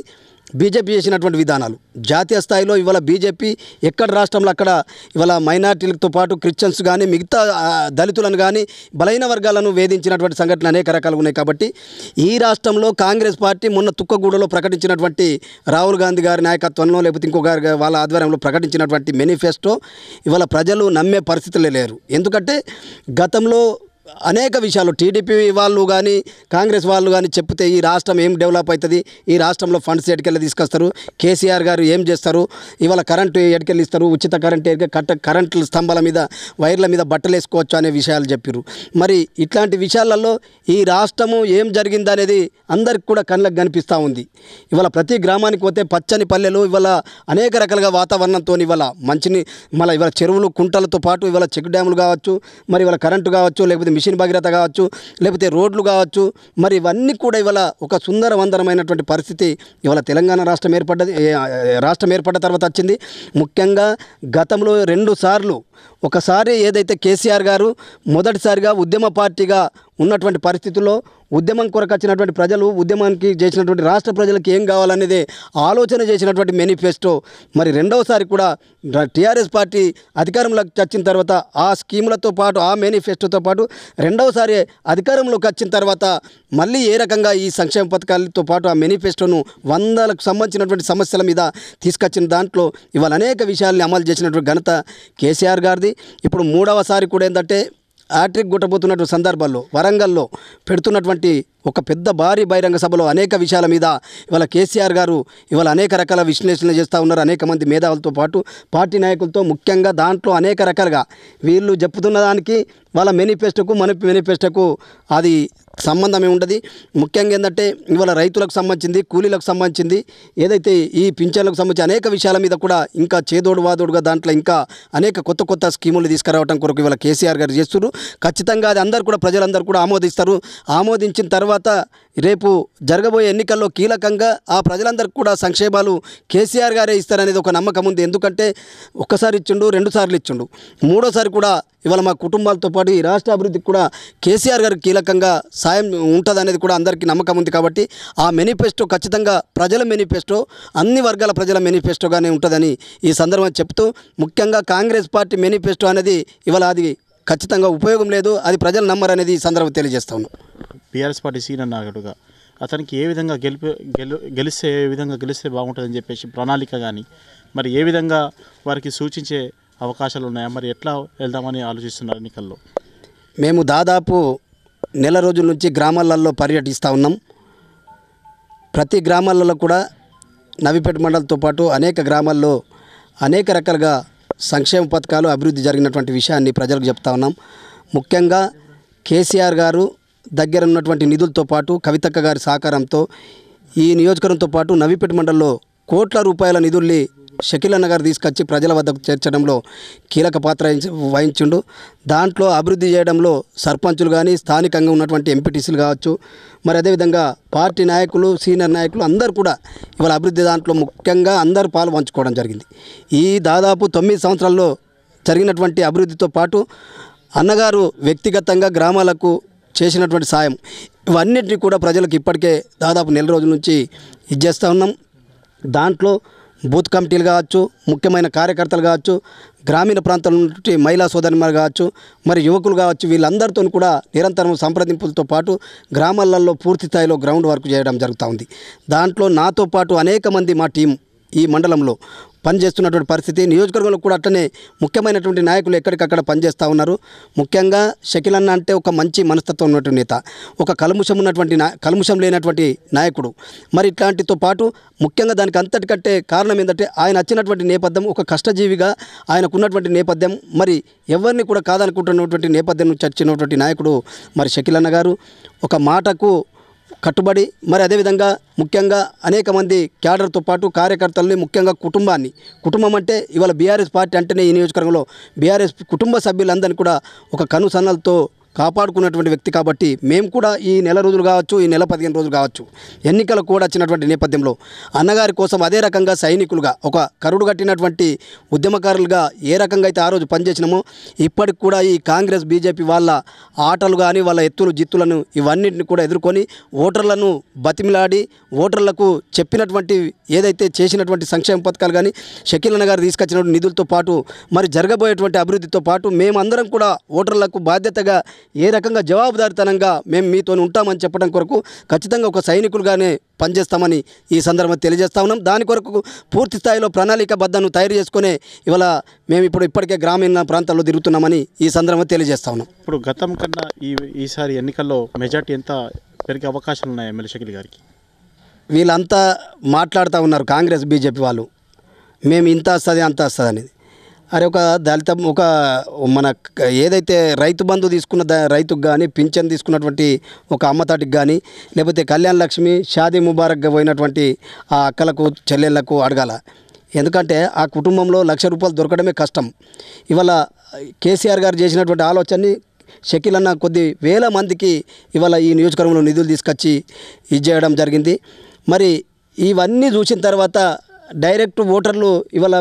బీజేపీ చేసినటువంటి విధానాలు జాతీయ స్థాయిలో ఇవాళ బీజేపీ ఎక్కడ రాష్ట్రంలో అక్కడ ఇవాళ మైనార్టీలతో పాటు క్రిస్టియన్స్ కానీ మిగతా దళితులను కానీ బలైన వర్గాలను వేధించినటువంటి సంఘటనలు అనేక రకాలుగా ఉన్నాయి. కాబట్టి ఈ రాష్ట్రంలో కాంగ్రెస్ పార్టీ మొన్న తుక్కగూడలో ప్రకటించినటువంటి రాహుల్ గాంధీ గారి నాయకత్వంలో లేకపోతే ఇంకో గారి వాళ్ళ ఆధ్వర్యంలో ప్రకటించినటువంటి మేనిఫెస్టో ఇవాళ ప్రజలు నమ్మే పరిస్థితులే లేరు. ఎందుకంటే గతంలో అనేక విషయాలు టీడీపీ వాళ్ళు కానీ కాంగ్రెస్ వాళ్ళు కానీ చెప్తే ఈ రాష్ట్రం ఏం డెవలప్ అవుతుంది, ఈ రాష్ట్రంలో ఫండ్స్ ఎటుకెళ్ళి తీసుకొస్తారు, కేసీఆర్ గారు ఏం చేస్తారు, ఇవాళ కరెంటు ఎటుకెళ్ళి ఇస్తారు, ఉచిత కరెంటు స్తంభాల మీద వైర్ల మీద బట్టలు వేసుకోవచ్చు అనే విషయాలు చెప్పారు. మరి ఇట్లాంటి విషయాలలో ఈ రాష్ట్రము ఏం జరిగిందనేది అందరికి కూడా కళ్ళకు కనిపిస్తూ ఉంది. ఇవాళ ప్రతి గ్రామానికి పోతే పచ్చని పల్లెలు ఇవాళ అనేక రకాలుగా వాతావరణంతో ఇవాళ మళ్ళీ ఇవాళ చెరువులు కుంటలతో పాటు ఇవాళ చెక్ డ్యాములు కావచ్చు, మరి ఇవాళ కరెంటు కావచ్చు, లేకపోతే మిషన్ భగీరథ కావచ్చు, లేకపోతే రోడ్లు కావచ్చు, మరి ఇవన్నీ కూడా ఇవాళ ఒక సుందరవందరమైనటువంటి పరిస్థితి ఇవాళ తెలంగాణ రాష్ట్రం ఏర్పడ్డ తర్వాత వచ్చింది. ముఖ్యంగా గతంలో 2 సార్లు ఒకసారి ఏదైతే కేసీఆర్ గారు మొదటిసారిగా ఉద్యమ పార్టీగా ఉన్నటువంటి పరిస్థితుల్లో ఉద్యమం కొరకు వచ్చినటువంటి ప్రజలు ఉద్యమానికి చేసినటువంటి రాష్ట్ర ప్రజలకు ఏం కావాలనేది ఆలోచన చేసినటువంటి మేనిఫెస్టో మరి రెండవసారి కూడా టీఆర్ఎస్ పార్టీ అధికారంలోకి వచ్చిన తర్వాత ఆ స్కీములతో పాటు ఆ మేనిఫెస్టోతో పాటు రెండవసారి అధికారంలోకి వచ్చిన తర్వాత మళ్ళీ ఏ రకంగా ఈ సంక్షేమ పథకాలతో పాటు ఆ మేనిఫెస్టోను 100లకు సంబంధించినటువంటి సమస్యల మీద తీసుకొచ్చిన దాంట్లో ఇవాళ అనేక విషయాల్ని అమలు చేసినటువంటి ఘనత కేసీఆర్ గారిది. ఇప్పుడు 3వసారి కూడా ఏంటంటే హ్యాట్రిక్ కొట్టబోతున్నటువంటి సందర్భాల్లో వరంగల్లో పెడుతున్నటువంటి ఒక పెద్ద భారీ బహిరంగ సభలో అనేక విషయాల మీద ఇవాళ కేసీఆర్ గారు ఇవాళ అనేక రకాల విశ్లేషణలు చేస్తూ ఉన్నారు. అనేక మంది మేధావులతో పాటు పార్టీ నాయకులతో ముఖ్యంగా దాంట్లో అనేక రకాలుగా వీళ్ళు చెప్పుతున్న దానికి వాళ్ళ మేనిఫెస్టోకు మన మేనిఫెస్టోకు అది సంబంధమే ఉండదు. ముఖ్యంగా ఏంటంటే ఇవాళ రైతులకు సంబంధించింది, కూలీలకు సంబంధించింది, ఏదైతే ఈ పింఛన్లకు సంబంధించి అనేక విషయాల మీద కూడా ఇంకా చేదోడు వాదోడుగా దాంట్లో ఇంకా అనేక కొత్త స్కీములు తీసుకురావడం కొరకు ఇవాళ కేసీఆర్ గారు చేస్తున్నారు. ఖచ్చితంగా అది అందరూ కూడా ప్రజలందరూ కూడా ఆమోదిస్తారు. ఆమోదించిన తర్వాత రేపు జరగబోయే ఎన్నికల్లో కీలకంగా ఆ ప్రజలందరికీ కూడా సంక్షేమాలు కేసీఆర్ గారే ఇస్తారనేది ఒక నమ్మకం ఉంది. ఎందుకంటే ఒక్కసారి ఇచ్చిండు, 2 సార్లు ఇచ్చిండు, 3వసారి కూడా ఇవాళ మా కుటుంబాలతో పాటు ఈ రాష్ట్ర అభివృద్ధికి కూడా కేసీఆర్ గారికి కీలకంగా సాయం ఉంటుందనేది కూడా అందరికీ నమ్మకం ఉంది. కాబట్టి ఆ మేనిఫెస్టో ఖచ్చితంగా ప్రజల మేనిఫెస్టో, అన్ని వర్గాల ప్రజల మేనిఫెస్టోగానే ఉంటుందని ఈ సందర్భంగా చెప్తూ ముఖ్యంగా కాంగ్రెస్ పార్టీ మేనిఫెస్టో అనేది ఇవాళ అది ఖచ్చితంగా ఉపయోగం లేదు, అది ప్రజలు నమ్మరు అనేది ఈ సందర్భంగా తెలియజేస్తా ఉన్నాం. బీఆర్ఎస్ పార్టీ సీనియర్ నాయకుడుగా అతనికి ఏ విధంగా గెలిస్తే బాగుంటుందని చెప్పేసి ప్రణాళిక కానీ మరి ఏ విధంగా వారికి సూచించే అవకాశాలు ఉన్నాయా, మరి ఎట్లా వెళ్దామని ఆలోచిస్తున్నారు ఎన్నికల్లో? మేము దాదాపు నెల రోజుల నుంచి గ్రామాలలో పర్యటిస్తూ ఉన్నాం. ప్రతి గ్రామాలలో కూడా నవీపేట మండలంతో పాటు అనేక గ్రామాల్లో అనేక రకాలుగా సంక్షేమ పథకాలు అభివృద్ధి జరిగినటువంటి విషయాన్ని ప్రజలకు చెప్తా ఉన్నాం. ముఖ్యంగా కేసీఆర్ గారు దగ్గర ఉన్నటువంటి నిధులతో పాటు కవితక్క గారి సహకారంతో ఈ నియోజకవర్గంతో పాటు నవీపేట మండలంలో కోట్ల రూపాయల నిధుల్ని షకీల్ అన్న గారు తీసుకొచ్చి ప్రజల వద్దకు చేర్చడంలో కీలక పాత్ర వహించిండు. దాంట్లో అభివృద్ధి చేయడంలో సర్పంచులు కానీ స్థానికంగా ఉన్నటువంటి ఎంపీటీసీలు కావచ్చు, మరి అదేవిధంగా పార్టీ నాయకులు, సీనియర్ నాయకులు అందరూ కూడా ఇవాళ అభివృద్ధి దాంట్లో ముఖ్యంగా అందరూ పాలు పంచుకోవడం జరిగింది. ఈ దాదాపు 9 సంవత్సరాల్లో జరిగినటువంటి అభివృద్ధితో పాటు అన్నగారు వ్యక్తిగతంగా గ్రామాలకు చేసినటువంటి సాయం ఇవన్నిటిని కూడా ప్రజలకు ఇప్పటికే దాదాపు నెల రోజుల నుంచి ఇచ్చేస్తూ ఉన్నాం. దాంట్లో బూత్ కమిటీలు కావచ్చు, ముఖ్యమైన కార్యకర్తలు కావచ్చు, గ్రామీణ ప్రాంతాల నుండి మహిళా సోదరిమారు కావచ్చు, మరి యువకులు కావచ్చు, వీళ్ళందరితో కూడా నిరంతరం సంప్రదింపులతో పాటు గ్రామాలలో పూర్తి స్థాయిలో గ్రౌండ్ వర్క్ చేయడం జరుగుతూ ఉంది. దాంట్లో నాతో పాటు అనేక మంది మా టీం ఈ మండలంలో పనిచేస్తున్నటువంటి పరిస్థితి, నియోజకవర్గంలో కూడా అట్లనే ముఖ్యమైనటువంటి నాయకులు ఎక్కడికక్కడ పనిచేస్తూ ఉన్నారు. ముఖ్యంగా షకీల్ అన్న అంటే ఒక మంచి మనస్తత్వం ఉన్నటువంటి నేత, ఒక కల్ముషం లేనటువంటి నాయకుడు. మరి ఇట్లాంటితో పాటు ముఖ్యంగా దానికి అంతటికంటే కారణం ఏంటంటే ఆయన వచ్చినటువంటి నేపథ్యం ఒక కష్టజీవిగా ఆయనకున్నటువంటి నేపథ్యం, మరి ఎవరిని కూడా కాదనుకుంటున్నటువంటి నేపథ్యం నుంచి వచ్చినటువంటి నాయకుడు మరి షకీల్ అన్న గారు. ఒక మాటకు కట్టుబడి మరి అదేవిధంగా ముఖ్యంగా అనేక మంది క్యాడర్తో పాటు కార్యకర్తలని, ముఖ్యంగా కుటుంబం అంటే ఇవాళ బీఆర్ఎస్ పార్టీ అంటేనే ఈ నియోజకవర్గంలో బీఆర్ఎస్ కుటుంబ సభ్యులందరినీ కూడా ఒక కనుసన్నలతో కాపాడుకున్నటువంటి వ్యక్తి కాబట్టి మేము కూడా ఈ నెల రోజులు కావచ్చు, ఈ నెల 15 రోజులు కావచ్చు, ఎన్నికలు కూడా వచ్చినటువంటి నేపథ్యంలో అన్నగారి కోసం అదే రకంగా సైనికులుగా ఒక కరుడు కట్టినటువంటి ఉద్యమకారులుగా ఏ రకంగా అయితే ఆ రోజు పనిచేసినామో ఇప్పటికి కూడా ఈ కాంగ్రెస్ బీజేపీ వాళ్ళ ఆటలు కానీ వాళ్ళ ఎత్తులు జిత్తులను ఇవన్నింటిని కూడా ఎదుర్కొని ఓటర్లను బతిమిలాడి ఓటర్లకు చెప్పినటువంటి ఏదైతే చేసినటువంటి సంక్షేమ పథకాలు కానీ షకీల్ అన్న గారు తీసుకొచ్చినటువంటి నిధులతో పాటు మరి జరగబోయేటువంటి అభివృద్ధితో పాటు మేమందరం కూడా ఓటర్లకు బాధ్యతగా ఏ రకంగా జవాబుదారితనంగా మేము మీతో ఉంటామని చెప్పడం కొరకు ఖచ్చితంగా ఒక సైనికులుగానే పనిచేస్తామని ఈ సందర్భంగా తెలియజేస్తా ఉన్నాం. దాని కొరకు పూర్తి స్థాయిలో ప్రణాళికబద్ధను తయారు చేసుకునే ఇవాళ మేము ఇప్పటికే గ్రామీణ ప్రాంతాల్లో తిరుగుతున్నామని ఈ సందర్భంగా తెలియజేస్తా ఉన్నాం. ఇప్పుడు గతం కన్నా ఈసారి ఎన్నికల్లో మెజార్టీ ఎంత పెరిగే అవకాశాలు ఉన్నాయి ఎమ్మెల్యే షకీల్ గారికి? వీళ్ళంతా మాట్లాడుతూ ఉన్నారు కాంగ్రెస్ బీజేపీ వాళ్ళు, మేము ఇంత వస్తుంది అంత వస్తుంది అనేది. అరే ఒక దళిత ఒక మన ఏదైతే రైతు బంధు తీసుకున్న రైతుకు కానీ పింఛన్ తీసుకున్నటువంటి ఒక అమ్మతాటికి కానీ లేకపోతే కళ్యాణ లక్ష్మి షాదీ ముబారక్గా పోయినటువంటి ఆ అక్కలకు చెల్లెళ్లకు అడగాల. ఎందుకంటే ఆ కుటుంబంలో ₹1,00,000 దొరకడమే కష్టం. ఇవాళ కేసీఆర్ గారు చేసినటువంటి ఆలోచనని షకీల్ అన్న కొద్ది వేల మందికి ఇవాళ ఈ నియోజకవర్గంలో నిధులు తీసుకొచ్చి ఇది చేయడం జరిగింది. మరి ఇవన్నీ చూసిన తర్వాత డైరెక్ట్ ఓటర్లు ఇవాళ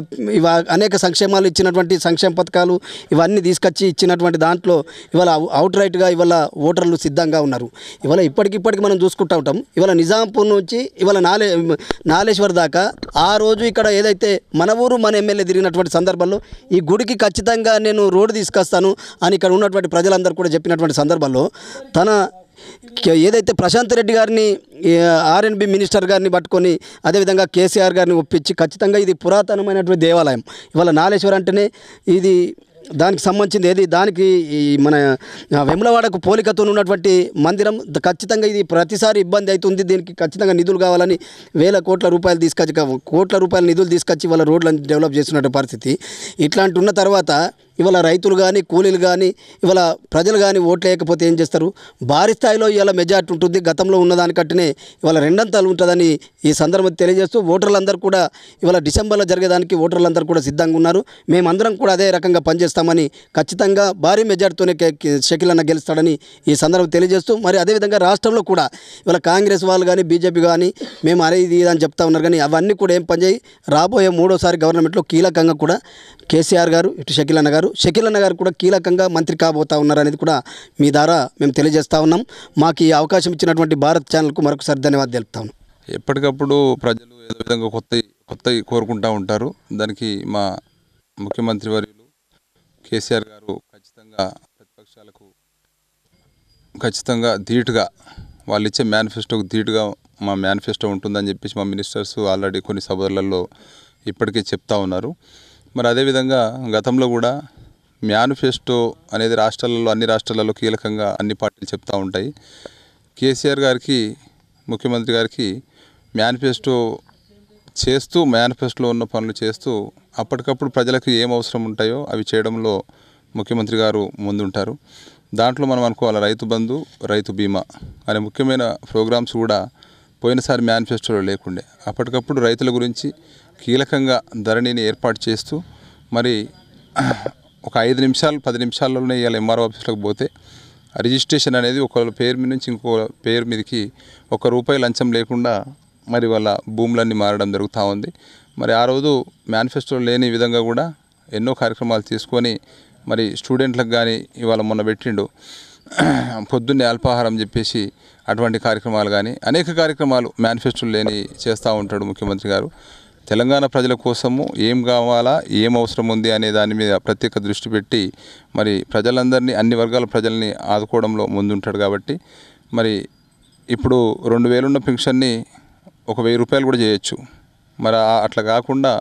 అనేక సంక్షేమాలు ఇచ్చినటువంటి సంక్షేమ పథకాలు ఇవన్నీ తీసుకొచ్చి ఇచ్చినటువంటి దాంట్లో ఇవాళ అవుట్ రైట్గా ఇవాళ ఓటర్లు సిద్ధంగా ఉన్నారు. ఇవాళ ఇప్పటికిప్పటికి మనం చూసుకుంటూ ఉంటాం. ఇవాళ నిజాంపూర్ నుంచి ఇవాళ నాలేశ్వర్ దాకా ఆ రోజు ఇక్కడ ఏదైతే మన ఊరు మన ఎమ్మెల్యే తిరిగినటువంటి సందర్భంలో ఈ గుడికి ఖచ్చితంగా నేను రోడ్డు తీసుకొస్తాను అని ఇక్కడ ఉన్నటువంటి ప్రజలందరూ కూడా చెప్పినటువంటి సందర్భంలో తన ఏదైతే ప్రశాంత్ రెడ్డి గారిని ఆర్ఎన్బి మినిస్టర్ గారిని పట్టుకొని అదేవిధంగా కేసీఆర్ గారిని ఒప్పించి ఖచ్చితంగా ఇది పురాతనమైనటువంటి దేవాలయం. ఇవాళ నాలేశ్వరం అంటేనే ఇది దానికి సంబంధించింది ఏది దానికి మన వెములవాడకు పోలికతో ఉన్నటువంటి మందిరం. ఖచ్చితంగా ఇది ప్రతిసారి ఇబ్బంది అవుతుంది, దీనికి ఖచ్చితంగా నిధులు కావాలని వేల కోట్ల రూపాయలు తీసుకొచ్చి కోట్ల రూపాయల నిధులు తీసుకొచ్చి ఇవాళ రోడ్లను డెవలప్ చేస్తున్న పరిస్థితి. ఇట్లాంటి ఉన్న తర్వాత ఇవాళ రైతులు కానీ కూలీలు కానీ ఇవాళ ప్రజలు కానీ ఓట్లు వేయకపోతే ఏం చేస్తారు? భారీ స్థాయిలో ఇవాళ మెజార్టీ ఉంటుంది. గతంలో ఉన్నదానికంటేనే ఇవాళ రెండంతాలు ఉంటుందని ఈ సందర్భం తెలియజేస్తూ ఓటర్లందరూ కూడా ఇవాళ డిసెంబర్లో జరిగేదానికి ఓటర్లందరూ కూడా సిద్ధంగా ఉన్నారు. మేమందరం కూడా అదే రకంగా పనిచేస్తామని ఖచ్చితంగా భారీ మెజార్టీతోనే షకీల్ అన్న గెలుస్తాడని ఈ సందర్భం తెలియజేస్తూ మరి అదేవిధంగా రాష్ట్రంలో కూడా ఇవాళ కాంగ్రెస్ వాళ్ళు కానీ బీజేపీ కానీ మేము అరే ఇది అని చెప్తా ఉన్నారు. కానీ అవన్నీ కూడా ఏం పనిచేయి రాబోయే 3వ గవర్నమెంట్లో కీలకంగా కూడా కేసీఆర్ గారు ఇటు షకీల్ అన్న గారు కూడా కీలకంగా మంత్రి కాబోతా ఉన్నారు అనేది కూడా మీ ద్వారా మేము తెలియజేస్తా ఉన్నాం. మాకు ఈ అవకాశం ఇచ్చినటువంటి భారత్ ఛానల్కు మరొకసారి ధన్యవాదాలు తెలుపుతా ఉన్నాం. ఎప్పటికప్పుడు ప్రజలు ఏదో విధంగా కొత్త కోరుకుంటూ ఉంటారు. దానికి మా ముఖ్యమంత్రి వర్యులు కేసీఆర్ గారు ఖచ్చితంగా ప్రతిపక్షాలకు ఖచ్చితంగా ధీటుగా వాళ్ళు ఇచ్చే మేనిఫెస్టోకు ధీటుగా మా మేనిఫెస్టో ఉంటుందని చెప్పేసి మా మినిస్టర్స్ ఆల్రెడీ కొన్ని సభలలో ఇప్పటికే చెప్తా ఉన్నారు. మరి అదేవిధంగా గతంలో కూడా మేనిఫెస్టో అనేది అన్ని రాష్ట్రాలలో కీలకంగా అన్ని పార్టీలు చెప్తూ ఉంటాయి. కేసీఆర్ గారికి ముఖ్యమంత్రి గారికి మేనిఫెస్టో చేస్తూ మేనిఫెస్టోలో ఉన్న పనులు చేస్తూ అప్పటికప్పుడు ప్రజలకు ఏం అవసరం ఉంటాయో అవి చేయడంలో ముఖ్యమంత్రి గారు ముందుంటారు. దాంట్లో మనం అనుకోవాలి రైతు బంధు, రైతు బీమా అనే ముఖ్యమైన ప్రోగ్రామ్స్ కూడా పోయినసారి మేనిఫెస్టోలో లేకుండే. అప్పటికప్పుడు రైతుల గురించి కీలకంగా ధరణిని ఏర్పాటు చేస్తూ మరి ఒక 5 నిమిషాలు 10 నిమిషాల్లోనే ఇవాళ ఎంఆర్ఓ ఆఫీస్లోకి పోతే రిజిస్ట్రేషన్ అనేది ఒక పేరు మీద నుంచి ఇంకో పేరు మీదకి ₹1 లంచం లేకుండా మరి వాళ్ళ భూములన్నీ మారడం జరుగుతూ ఉంది. మరి ఆ రోజు మేనిఫెస్టోలో లేని విధంగా కూడా ఎన్నో కార్యక్రమాలు తీసుకొని మరి స్టూడెంట్లకు కానీ ఇవాళ మొన్న పెట్టిండు పొద్దున్నే అల్పాహారం చెప్పేసి అటువంటి కార్యక్రమాలు కానీ అనేక కార్యక్రమాలు మేనిఫెస్టోలో లేని చేస్తూ ఉంటాడు ముఖ్యమంత్రి గారు. తెలంగాణ ప్రజల కోసము ఏం కావాలా ఏం అవసరం ఉంది అనే దాని మీద ప్రత్యేక దృష్టి పెట్టి మరి ప్రజలందరినీ అన్ని వర్గాల ప్రజల్ని ఆదుకోవడంలో ముందుంటాడు. కాబట్టి మరి ఇప్పుడు 2,000 ఉన్న పెన్షన్ని ఒక ₹1,000 కూడా చేయొచ్చు. మరి అట్లా కాకుండా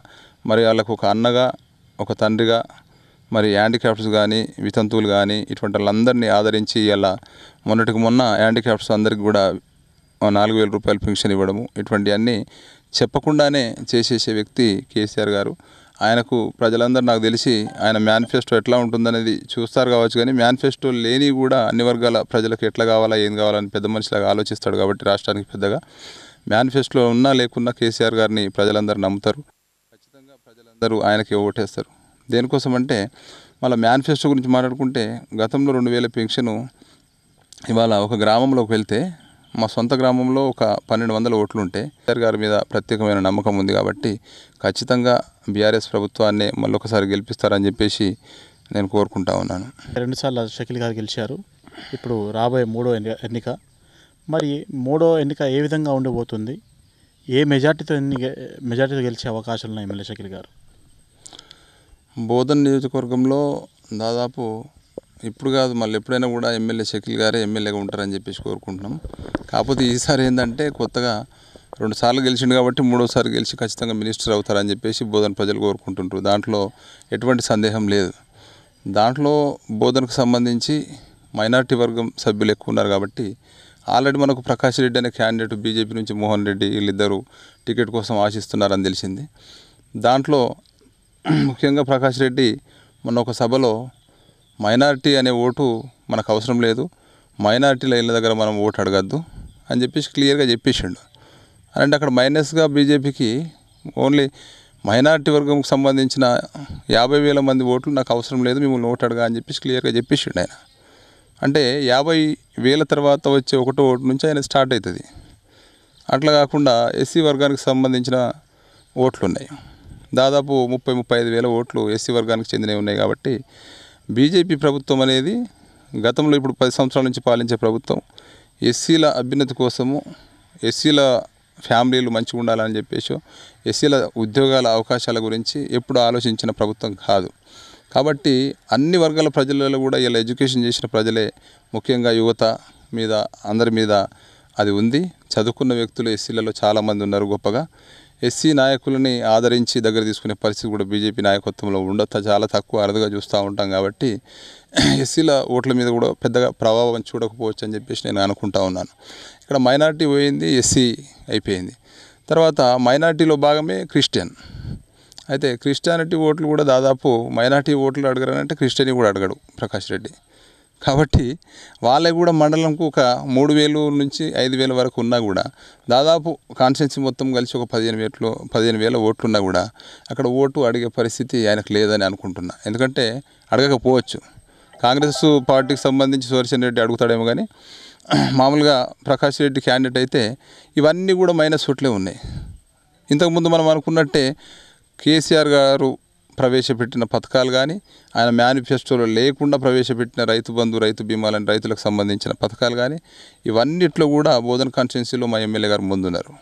మరి వాళ్ళకు ఒక అన్నగా ఒక తండ్రిగా మరి హ్యాండిక్రాఫ్ట్స్ కానీ వితంతువులు కానీ ఇటువంటి వాళ్ళందరినీ ఆదరించి ఇలా మొన్నటికి మొన్న హ్యాండిక్రాఫ్ట్స్ అందరికీ కూడా ₹4,000 పెన్షన్ ఇవ్వడము ఇటువంటివన్నీ చెప్పకుండానే చేసేసే వ్యక్తి కేసీఆర్ గారు. ఆయనకు ప్రజలందరూ నాకు తెలిసి ఆయన మేనిఫెస్టో ఎట్లా ఉంటుందనేది చూస్తారు కావచ్చు, కానీ మేనిఫెస్టో లేని కూడా అన్ని వర్గాల ప్రజలకు ఎట్లా కావాలా ఏం కావాలని పెద్ద మనిషిలాగా ఆలోచిస్తాడు. కాబట్టి రాష్ట్రానికి పెద్దగా మేనిఫెస్టో ఉన్నా లేకున్నా కేసీఆర్ గారిని ప్రజలందరూ నమ్ముతారు. ఖచ్చితంగా ప్రజలందరూ ఆయనకి ఓటేస్తారు. దేనికోసం అంటే మళ్ళీ మేనిఫెస్టో గురించి మాట్లాడుకుంటే గతంలో 2000 పెన్షను ఇవాళ ఒక గ్రామంలోకి వెళ్తే మా సొంత గ్రామంలో ఒక 1200 ఓట్లు ఉంటే కేసీఆర్ గారి మీద ప్రత్యేకమైన నమ్మకం ఉంది కాబట్టి ఖచ్చితంగా బీఆర్ఎస్ ప్రభుత్వాన్ని మళ్ళొకసారి గెలిపిస్తారని చెప్పేసి నేను కోరుకుంటా ఉన్నాను. 2 సార్లు షకీల్ గారు గెలిచారు. ఇప్పుడు రాబోయే 3వ ఎన్నిక, మరి 3వ ఎన్నిక ఏ విధంగా ఉండబోతుంది? ఏ మెజార్టీతో గెలిచే అవకాశాలు ఉన్నాయి ఎమ్మెల్యే షకీల్ గారు? బోధన్ నియోజకవర్గంలో దాదాపు ఇప్పుడు కాదు మళ్ళీ ఎప్పుడైనా కూడా ఎమ్మెల్యే షకీల్ గారే ఎమ్మెల్యేగా ఉంటారని చెప్పేసి కోరుకుంటున్నాం. కాకపోతే ఈసారి ఏంటంటే కొత్తగా 2 సార్లు గెలిచిండు కాబట్టి 3వసారి గెలిచి ఖచ్చితంగా మినిస్టర్ అవుతారని చెప్పేసి బోధన్ ప్రజలు కోరుకుంటుంటారు. దాంట్లో ఎటువంటి సందేహం లేదు. దాంట్లో బోధనకు సంబంధించి మైనార్టీ వర్గం సభ్యులు ఎక్కువ ఉన్నారు కాబట్టి ఆల్రెడీ మనకు ప్రకాష్ రెడ్డి అనే క్యాండిడేట్ బీజేపీ నుంచి మోహన్ రెడ్డి వీళ్ళిద్దరూ టికెట్ కోసం ఆశిస్తున్నారని తెలిసింది. దాంట్లో ముఖ్యంగా ప్రకాష్ రెడ్డి మొన్న ఒక సభలో మైనార్టీ అనే ఓటు మనకు అవసరం లేదు, మైనార్టీల ఇళ్ళ దగ్గర మనం ఓటు అడగద్దు అని చెప్పేసి క్లియర్గా చెప్పేసిండు. అంటే అక్కడ మైనస్గా బీజేపీకి ఓన్లీ మైనార్టీ వర్గంకి సంబంధించిన 50,000 మంది ఓట్లు నాకు అవసరం లేదు, మిమ్మల్ని ఓటు అడగా అని చెప్పేసి క్లియర్గా చెప్పేసిండు ఆయన. అంటే 50,000 తర్వాత వచ్చే ఒకటో ఓటు నుంచి ఆయన స్టార్ట్ అవుతుంది. అట్లా కాకుండా ఎస్సీ వర్గానికి సంబంధించిన ఓట్లు ఉన్నాయి, దాదాపు 30-35,000 ఓట్లు ఎస్సీ వర్గానికి చెందినవి ఉన్నాయి. కాబట్టి బీజేపీ ప్రభుత్వం అనేది గతంలో ఇప్పుడు 10 సంవత్సరాల నుంచి పాలించే ప్రభుత్వం ఎస్సీల అభ్యున్నతి కోసము, ఎస్సీల ఫ్యామిలీలు మంచిగా ఉండాలని చెప్పేసి, ఎస్సీల ఉద్యోగాల అవకాశాల గురించి ఎప్పుడు ఆలోచించిన ప్రభుత్వం కాదు. కాబట్టి అన్ని వర్గాల ప్రజలలో కూడా ఇలా ఎడ్యుకేషన్ చేసిన ప్రజలే, ముఖ్యంగా యువత మీద అందరి మీద అది ఉంది. చదువుకున్న వ్యక్తులు ఎస్సీలలో చాలామంది ఉన్నారు గొప్పగా. ఎస్సీ నాయకులని ఆదరించి దగ్గర తీసుకునే పరిస్థితి కూడా బీజేపీ నాయకత్వంలో ఉండొచ్చు, చాలా తక్కువ అరుదుగా చూస్తూ ఉంటాం. కాబట్టి ఎస్సీల ఓట్ల మీద కూడా పెద్దగా ప్రభావం చూడకపోవచ్చు అని చెప్పేసి నేను అనుకుంటా ఉన్నాను. ఇక్కడ మైనార్టీ పోయింది, ఎస్సీ అయిపోయింది. తర్వాత మైనార్టీలో భాగమే క్రిస్టియన్. అయితే క్రిస్టియానిటీ ఓట్లు కూడా దాదాపు మైనార్టీ ఓట్లు అడగరంటే క్రిస్టియన్ కూడా అడగడు ప్రకాష్ రెడ్డి. కాబట్టి వాళ్ళకి కూడా మండలంకు ఒక 3,000 నుంచి 5,000 వరకు ఉన్నా కూడా దాదాపు కాన్స్టిట్యున్సీ మొత్తం కలిసి ఒక 15,000 ఓట్లు ఉన్నా కూడా అక్కడ ఓటు అడిగే పరిస్థితి ఆయనకు లేదని అనుకుంటున్నా. ఎందుకంటే అడగకపోవచ్చు. కాంగ్రెస్ పార్టీకి సంబంధించి సుదర్శన్ రెడ్డి అడుగుతాడేమో కానీ మామూలుగా ప్రకాష్ రెడ్డి క్యాండిడేట్ అయితే ఇవన్నీ కూడా మైనస్ ఓట్లే ఉన్నాయి. ఇంతకుముందు మనం అనుకున్నట్టే కేసీఆర్ గారు ప్రవేశపెట్టిన పథకాలు కానీ, ఆయన మేనిఫెస్టోలో లేకుండా ప్రవేశపెట్టిన రైతు బంధు, రైతు బీమాలని రైతులకు సంబంధించిన పథకాలు కానీ ఇవన్నిట్లో కూడా బోధన కాన్స్టిట్యున్సీలో మా ఎమ్మెల్యే గారు ముందున్నారు.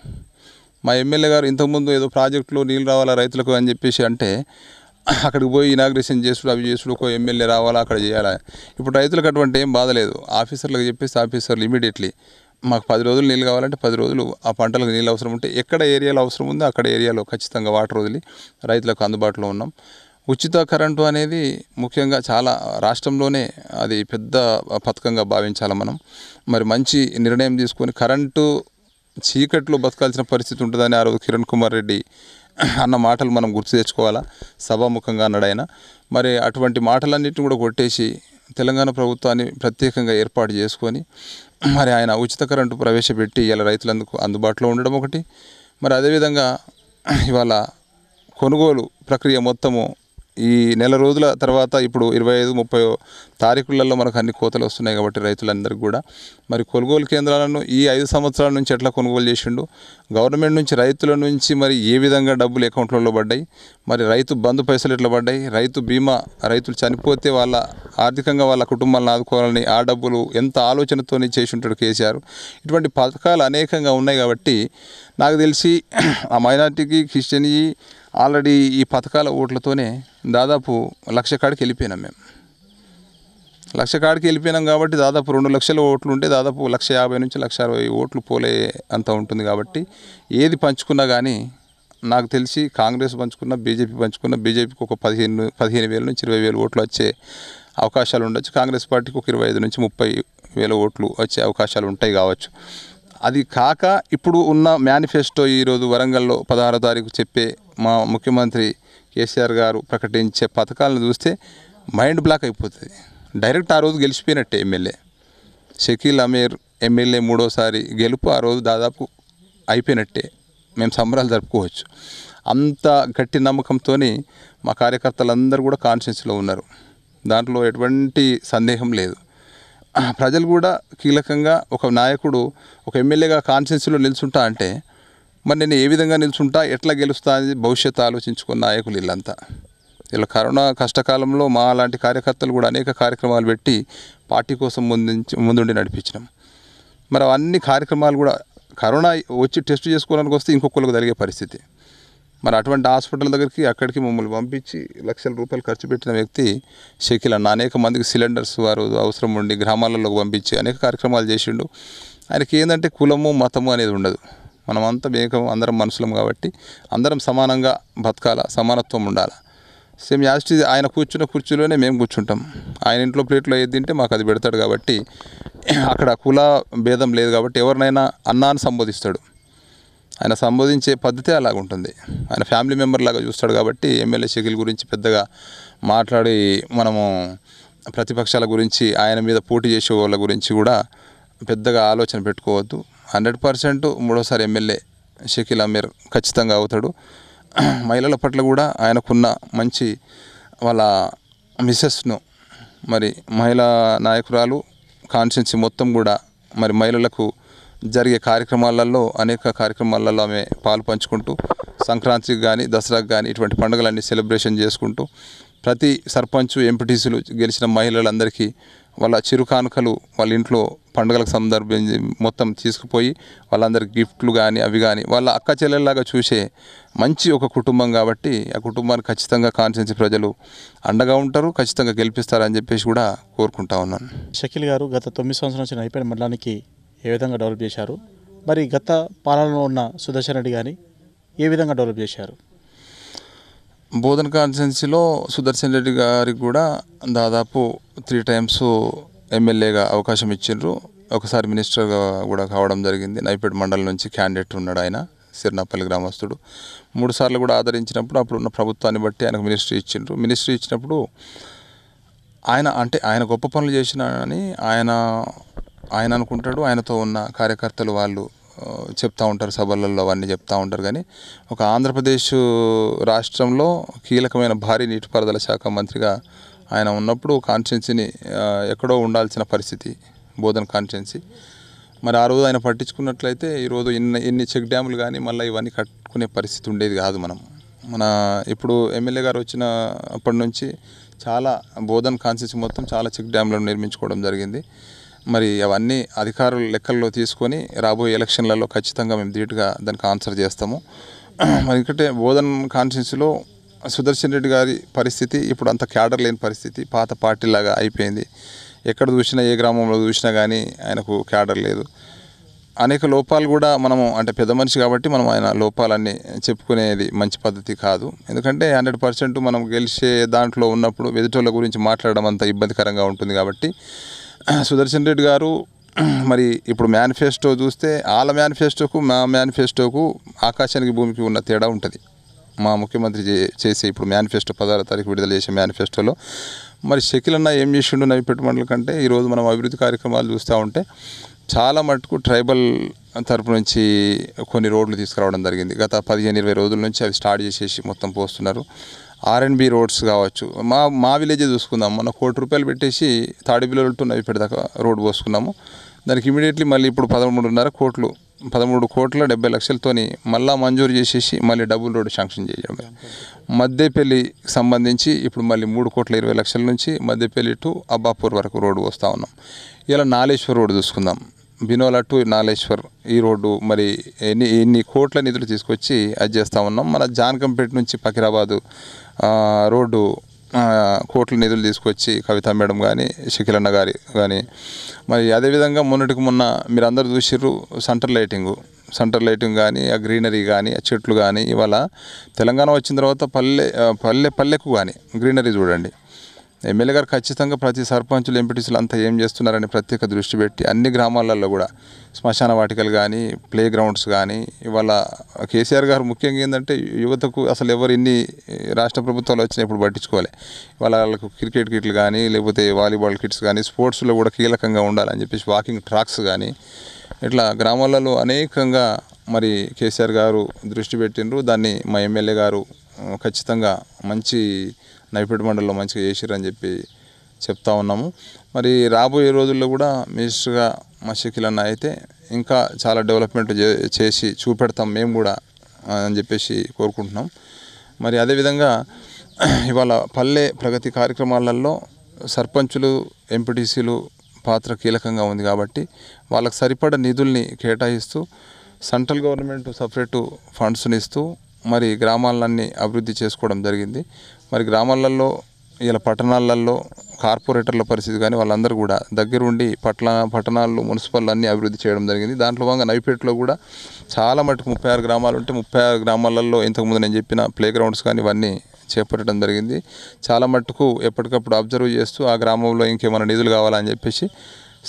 మా ఎమ్మెల్యే గారు ఇంతకుముందు ఏదో ప్రాజెక్టులో నీళ్ళు రావాలా రైతులకు అని చెప్పేసి అంటే అక్కడికి పోయి ఇనాగ్రేషన్ చేసుడు అవి చేసుడు, ఒక ఎమ్మెల్యే రావాలా అక్కడ చేయాలా. ఇప్పుడు రైతులకు అటువంటి ఏం బాధ లేదు. ఆఫీసర్లకు చెప్పేసి ఆఫీసర్లు ఇమీడియట్లీ మాకు 10 రోజులు నీళ్ళు కావాలంటే 10 రోజులు ఆ పంటలకు నీళ్ళు అవసరం ఉంటే ఎక్కడ ఏరియాలో అవసరం ఉందో అక్కడ ఏరియాలో ఖచ్చితంగా వాటర్ వదిలి రైతులకు అందుబాటులో ఉన్నాం. ఉచిత కరెంటు అనేది ముఖ్యంగా చాలా రాష్ట్రంలోనే అది పెద్ద పథకంగా భావించాలి మనం. మరి మంచి నిర్ణయం తీసుకొని కరెంటు చీకట్లో బతకాల్సిన పరిస్థితి ఉంటుందని ఆ రోజు కిరణ్ కుమార్ రెడ్డి అన్న మాటలు మనం గుర్తు తెచ్చుకోవాలా. సభాముఖంగా అన్నాడు ఆయన. మరి అటువంటి మాటలన్నింటినీ కూడా కొట్టేసి తెలంగాణ ప్రభుత్వాన్ని ప్రత్యేకంగా ఏర్పాటు చేసుకొని మరి ఆయన ఉచిత కరెంటు ప్రవేశపెట్టి ఇలా రైతులందుకు అందుబాటులో ఉండడం ఒకటి. మరి అదేవిధంగా ఇవాళ కొనుగోలు ప్రక్రియ మొత్తము ఈ నెల రోజుల తర్వాత ఇప్పుడు 25-30 తారీఖులలో మనకు అన్ని కోతలు వస్తున్నాయి కాబట్టి రైతులందరికీ కూడా మరి కొనుగోలు కేంద్రాలను ఈ 5 సంవత్సరాల నుంచి ఎట్లా కొనుగోలు చేసిండు, గవర్నమెంట్ నుంచి రైతుల నుంచి మరి ఏ విధంగా డబ్బులు అకౌంట్లలో పడ్డాయి, మరి రైతు బంధు పైసలు ఎట్లా పడ్డాయి, రైతు బీమా రైతులు చనిపోతే వాళ్ళ ఆర్థికంగా వాళ్ళ కుటుంబాలను ఆదుకోవాలని ఆ డబ్బులు ఎంత ఆలోచనతో చేసి ఉంటాడు కేసీఆర్. ఇటువంటి పథకాలు అనేకంగా ఉన్నాయి కాబట్టి నాకు తెలిసి ఆ మైనార్టీకి క్రిస్టియన్ ఆల్రెడీ ఈ పథకాల ఓట్లతోనే దాదాపు 1,00,000 కాడికి వెళ్ళిపోయినాం. మేము 1,00,000 కాడికి వెళ్ళిపోయినాం కాబట్టి దాదాపు 2 లక్షల ఓట్లు ఉంటే దాదాపు 1,50,000 నుంచి 1,60,000 ఓట్లు పోలే అంత ఉంటుంది. కాబట్టి ఏది పంచుకున్నా కానీ నాకు తెలిసి కాంగ్రెస్ పంచుకున్న, బీజేపీ పంచుకున్న, బీజేపీకి ఒక 15,000 నుంచి 20,000 ఓట్లు వచ్చే అవకాశాలు ఉండొచ్చు. కాంగ్రెస్ పార్టీకి ఒక 25 నుంచి 30,000 ఓట్లు వచ్చే అవకాశాలు ఉంటాయి కావచ్చు. అది కాక ఇప్పుడు ఉన్న మేనిఫెస్టో ఈరోజు వరంగల్లో 16వ తారీఖు చెప్పే మా ముఖ్యమంత్రి కేసీఆర్ గారు ప్రకటించే పథకాలను చూస్తే మైండ్ బ్లాక్ అయిపోతుంది. డైరెక్ట్ ఆ రోజు గెలిచిపోయినట్టే ఎమ్మెల్యే షకీల్ అమీర్ ఎమ్మెల్యే 3వసారి గెలుపు ఆ రోజు దాదాపు అయిపోయినట్టే. మేము సంబరాలు జరుపుకోవచ్చు. అంత గట్టి నమ్మకంతో మా కార్యకర్తలందరూ కూడా కాన్స్టిట్యున్సీలో ఉన్నారు. దాంట్లో ఎటువంటి సందేహం లేదు. ప్రజలు కూడా కీలకంగా ఒక నాయకుడు ఒక ఎమ్మెల్యేగా కాన్స్టిట్యున్సీలో నిల్చుంటా అంటే మరి నేను ఏ విధంగా నిల్చుంటా, ఎట్లా గెలుస్తా అని భవిష్యత్తు ఆలోచించుకున్న నాయకులు వీళ్ళంతా. ఇలా కరోనా కష్టకాలంలో మా లాంటి కార్యకర్తలు కూడా అనేక కార్యక్రమాలు పెట్టి పార్టీ కోసం ముందుండి నడిపించినాం. మరి అన్ని కార్యక్రమాలు కూడా కరోనా వచ్చి టెస్ట్ చేసుకోవడానికి వస్తే ఇంకొకరికి జరిగే పరిస్థితి. మరి అటువంటి హాస్పిటల్ దగ్గరికి అక్కడికి మమ్మల్ని పంపించి లక్షల రూపాయలు ఖర్చు పెట్టిన వ్యక్తి షకీల్ అన్న. అనేక మందికి సిలిండర్స్ వారు అవసరం ఉండి గ్రామాలలోకి పంపించి అనేక కార్యక్రమాలు చేసిండు. ఆయనకి ఏంటంటే కులము మతము అనేది ఉండదు. మనమంతా అందరం మనుషులం కాబట్టి అందరం సమానంగా బతకాల, సమానత్వం ఉండాలి. సేమ్ యాస్టీజ్ ఆయన కూర్చున్న కుర్చీలోనే మేము కూర్చుంటాం. ఆయన ఇంట్లో ప్లేట్లో ఏది తింటే మాకు అది పెడతాడు కాబట్టి అక్కడ కుల భేదం లేదు కాబట్టి ఎవరినైనా అన్నా అని సంబోధిస్తాడు. ఆయన సంబోధించే పద్ధతి అలాగుంటుంది. ఆయన ఫ్యామిలీ మెంబర్ లాగా చూస్తాడు కాబట్టి ఎమ్మెల్యే షకీల్ గురించి పెద్దగా మాట్లాడి మనము ప్రతిపక్షాల గురించి ఆయన మీద పోటీ చేసే వాళ్ళ గురించి కూడా పెద్దగా ఆలోచన పెట్టుకోవద్దు. 100% మూడోసారి ఎమ్మెల్యే షకీల్ అమీర్ ఖచ్చితంగా అవుతాడు. మహిళల పట్ల కూడా ఆయనకున్న మంచి వాళ్ళ మిసెస్ను మరి మహిళా నాయకురాలు కాన్స్టిట్యున్సీ మొత్తం కూడా మరి మహిళలకు జరిగే కార్యక్రమాలలో అనేక కార్యక్రమాలలో ఆమె పాలు పంచుకుంటూ సంక్రాంతికి కానీ దసరాకి కానీ ఇటువంటి పండుగలన్నీ సెలబ్రేషన్ చేసుకుంటూ ప్రతి సర్పంచ్ ఎంపీటీసీలు గెలిచిన మహిళలందరికీ వాళ్ళ చిరు కానుకలు వాళ్ళ ఇంట్లో పండుగలకు సందర్భించి మొత్తం తీసుకుపోయి వాళ్ళందరికీ గిఫ్ట్లు కానీ అవి కానీ వాళ్ళ అక్క చెల్లెల్లాగా చూసే మంచి ఒక కుటుంబం కాబట్టి ఆ కుటుంబాన్ని ఖచ్చితంగా కాన్స్టిట్యున్సీ ప్రజలు అండగా ఉంటారు, ఖచ్చితంగా గెలిపిస్తారని చెప్పేసి కూడా కోరుకుంటా ఉన్నాను. షకీల్ గారు గత 9 సంవత్సరాల నుంచి నైపేట మండలానికి ఏ విధంగా డెవలప్ చేశారు, మరి గత పాలనలో ఉన్న సుదర్శన్ రెడ్డి కానీ ఏ విధంగా డెవలప్ చేశారు? బోధన్ కాన్స్టిట్యున్సీలో సుదర్శన్ రెడ్డి గారికి కూడా దాదాపు 3 times ఎమ్మెల్యేగా అవకాశం ఇచ్చిండ్రు. ఒకసారి మినిస్టర్గా కూడా కావడం జరిగింది. నైపేట మండలం నుంచి క్యాండిడేట్ ఉన్నాడు ఆయన, సిర్నాపల్లి గ్రామస్తుడు. 3 సార్లు కూడా ఆదరించినప్పుడు అప్పుడున్న ప్రభుత్వాన్ని బట్టి ఆయనకు మినిస్ట్రీ ఇచ్చిండ్రు. మినిస్ట్రీ ఇచ్చినప్పుడు ఆయన గొప్ప పనులు చేసినానని ఆయన అనుకుంటాడు. ఆయనతో ఉన్న కార్యకర్తలు వాళ్ళు చెప్తూ ఉంటారు, సభలలో అవన్నీ చెప్తూ ఉంటారు. కానీ ఒక ఆంధ్రప్రదేశ్ రాష్ట్రంలో కీలకమైన భారీ నీటిపారుదల శాఖ మంత్రిగా ఆయన ఉన్నప్పుడు కాన్స్టిట్యున్సీని ఎక్కడో ఉండాల్సిన పరిస్థితి బోధన్ కాన్స్టిట్యున్సీ. మరి ఆ రోజు ఆయన పట్టించుకున్నట్లయితే ఈరోజు ఇన్ని చెక్ డ్యాములు కానీ మళ్ళీ ఇవన్నీ కట్టుకునే పరిస్థితి ఉండేది కాదు. మన ఇప్పుడు ఎమ్మెల్యే గారు వచ్చిన అప్పటి నుంచి చాలా బోధన్ కాన్స్టిట్యున్సీ మొత్తం చాలా చెక్ డ్యాములను నిర్మించుకోవడం జరిగింది. మరి అవన్నీ అధికారుల లెక్కల్లో తీసుకొని రాబోయే ఎలక్షన్లలో ఖచ్చితంగా మేము ధీటుగా దానికి ఆన్సర్ చేస్తాము. మరి ఇంకటే బోధన్ కాన్స్టిట్యున్సీలో సుదర్శన్ రెడ్డి గారి పరిస్థితి ఇప్పుడు అంత క్యాడర్ లేని పరిస్థితి, పాత పార్టీలాగా అయిపోయింది. ఎక్కడ చూసినా ఏ గ్రామంలో చూసినా కానీ ఆయనకు క్యాడర్ లేదు. అనేక లోపాలు కూడా మనము అంటే పెద్ద మనిషి కాబట్టి మనం ఆయన లోపాలన్నీ చెప్పుకునేది మంచి పద్ధతి కాదు. ఎందుకంటే 100% మనం గెలిచే దాంట్లో ఉన్నప్పుడు ఎదుటోళ్ళ గురించి మాట్లాడడం అంత ఇబ్బందికరంగా ఉంటుంది. కాబట్టి సుదర్శన్ రెడ్డి గారు మరి ఇప్పుడు మేనిఫెస్టో చూస్తే వాళ్ళ మేనిఫెస్టోకు మా మేనిఫెస్టోకు ఆకాశానికి భూమికి ఉన్న తేడా ఉంటుంది. మా ముఖ్యమంత్రి చేసే ఇప్పుడు మేనిఫెస్టో 16వ తారీఖు విడుదల చేసే మేనిఫెస్టోలో మరి షకీల్ అన్న ఏం చేసిండు నైపేట మండలం కంటే ఈరోజు మనం అభివృద్ధి కార్యక్రమాలు చూస్తూ ఉంటే చాలా మటుకు ట్రైబల్ తరపు నుంచి కొన్ని రోడ్లు తీసుకురావడం జరిగింది. గత 15-20 రోజుల నుంచి అవి స్టార్ట్ చేసేసి మొత్తం పోస్తున్నారు. R&B రోడ్స్ కావచ్చు, మా విలేజే చూసుకుందాం. మొన్న ₹1,00,00,000 పెట్టేసి తాడిపిల్లలు టు నైపేట దాకా రోడ్డు పోసుకున్నాము. దానికి ఇమీడియట్లీ మళ్ళీ ఇప్పుడు 13,70,00,000తోని మళ్ళీ మంజూరు చేసేసి మళ్ళీ డబుల్ రోడ్డు శాంక్షన్ చేయడం. మద్దేపల్లికి సంబంధించి ఇప్పుడు మళ్ళీ 3,20,00,000 నుంచి మద్దేపల్లి టు అబ్బాపూర్ వరకు రోడ్డు వస్తూ ఉన్నాం. ఇలా నాలేశ్వర్ రోడ్డు చూసుకుందాం, బినోలా టు నాలేశ్వర్ ఈ రోడ్డు మరి ఎన్ని కోట్ల నిధులు తీసుకొచ్చి అది చేస్తూ ఉన్నాం. మన జాన్కంపేట నుంచి ఫకీరాబాదు రోడ్డు కోట్ల నిధులు తీసుకొచ్చి కవిత మేడం కానీ షకీల్ అన్న గారి కానీ మరి అదేవిధంగా మొన్నటికి మొన్న మీరు అందరూ చూసిర్రు సెంటర్ లైటింగ్ కానీ ఆ గ్రీనరీ కానీ ఆ చెట్లు కానీ ఇవాళ తెలంగాణ వచ్చిన తర్వాత పల్లెకు కానీ గ్రీనరీ చూడండి. ఎమ్మెల్యే గారు ఖచ్చితంగా ప్రతి సర్పంచులు ఎంపీటీసీలు అంతా ఏం చేస్తున్నారని ప్రత్యేక దృష్టి పెట్టి అన్ని గ్రామాలలో కూడా శ్మశాన వాటికలు కానీ ప్లే గ్రౌండ్స్ కానీ ఇవాళ కేసీఆర్ గారు ముఖ్యంగా ఏంటంటే యువతకు అసలు ఎవరు ఇన్ని రాష్ట్ర ప్రభుత్వాలు వచ్చినా ఇప్పుడు పట్టించుకోవాలి. ఇవాళ వాళ్ళకు క్రికెట్ కిట్లు కానీ లేకపోతే వాలీబాల్ కిట్స్ కానీ స్పోర్ట్స్లో కూడా కీలకంగా ఉండాలని చెప్పేసి వాకింగ్ ట్రాక్స్ కానీ ఇట్లా గ్రామాలలో అనేకంగా మరి కేసీఆర్ గారు దృష్టి పెట్టిండ్రు. దాన్ని మా ఎమ్మెల్యే గారు ఖచ్చితంగా మంచి నైపేట మండలంలో మంచిగా చేసిరని చెప్పి చెప్తా ఉన్నాము. మరి రాబోయే రోజుల్లో కూడా మినిస్టర్గా మా షకీల్ అన్న అయితే ఇంకా చాలా డెవలప్మెంట్ చేసి చూపెడతాం మేము కూడా అని చెప్పేసి కోరుకుంటున్నాం. మరి అదేవిధంగా ఇవాళ పల్లె ప్రగతి కార్యక్రమాలలో సర్పంచులు ఎంపీటీసీలు పాత్ర కీలకంగా ఉంది కాబట్టి వాళ్ళకు సరిపడ నిధుల్ని కేటాయిస్తూ సెంట్రల్ గవర్నమెంట్ సపరేటు ఫండ్స్ని ఇస్తూ మరి గ్రామాలన్నీ అభివృద్ధి చేసుకోవడం జరిగింది. మరి గ్రామాలలో ఇలా పట్టణాలలో కార్పొరేటర్ల పరిస్థితి కానీ వాళ్ళందరూ కూడా దగ్గరుండి పట్టణాలు మున్సిపల్ అన్నీ అభివృద్ధి చేయడం జరిగింది. దాంట్లో భాగంగా నవిపేటలో కూడా చాలా మటుకు 36 గ్రామాలు ఉంటే 36 గ్రామాలలో ఇంతకుముందు నేను చెప్పిన ప్లే గ్రౌండ్స్ కానీ ఇవన్నీ చేపట్టడం జరిగింది. చాలా మటుకు ఎప్పటికప్పుడు అబ్జర్వ్ చేస్తూ ఆ గ్రామంలో ఇంకేమైనా నిధులు కావాలని చెప్పేసి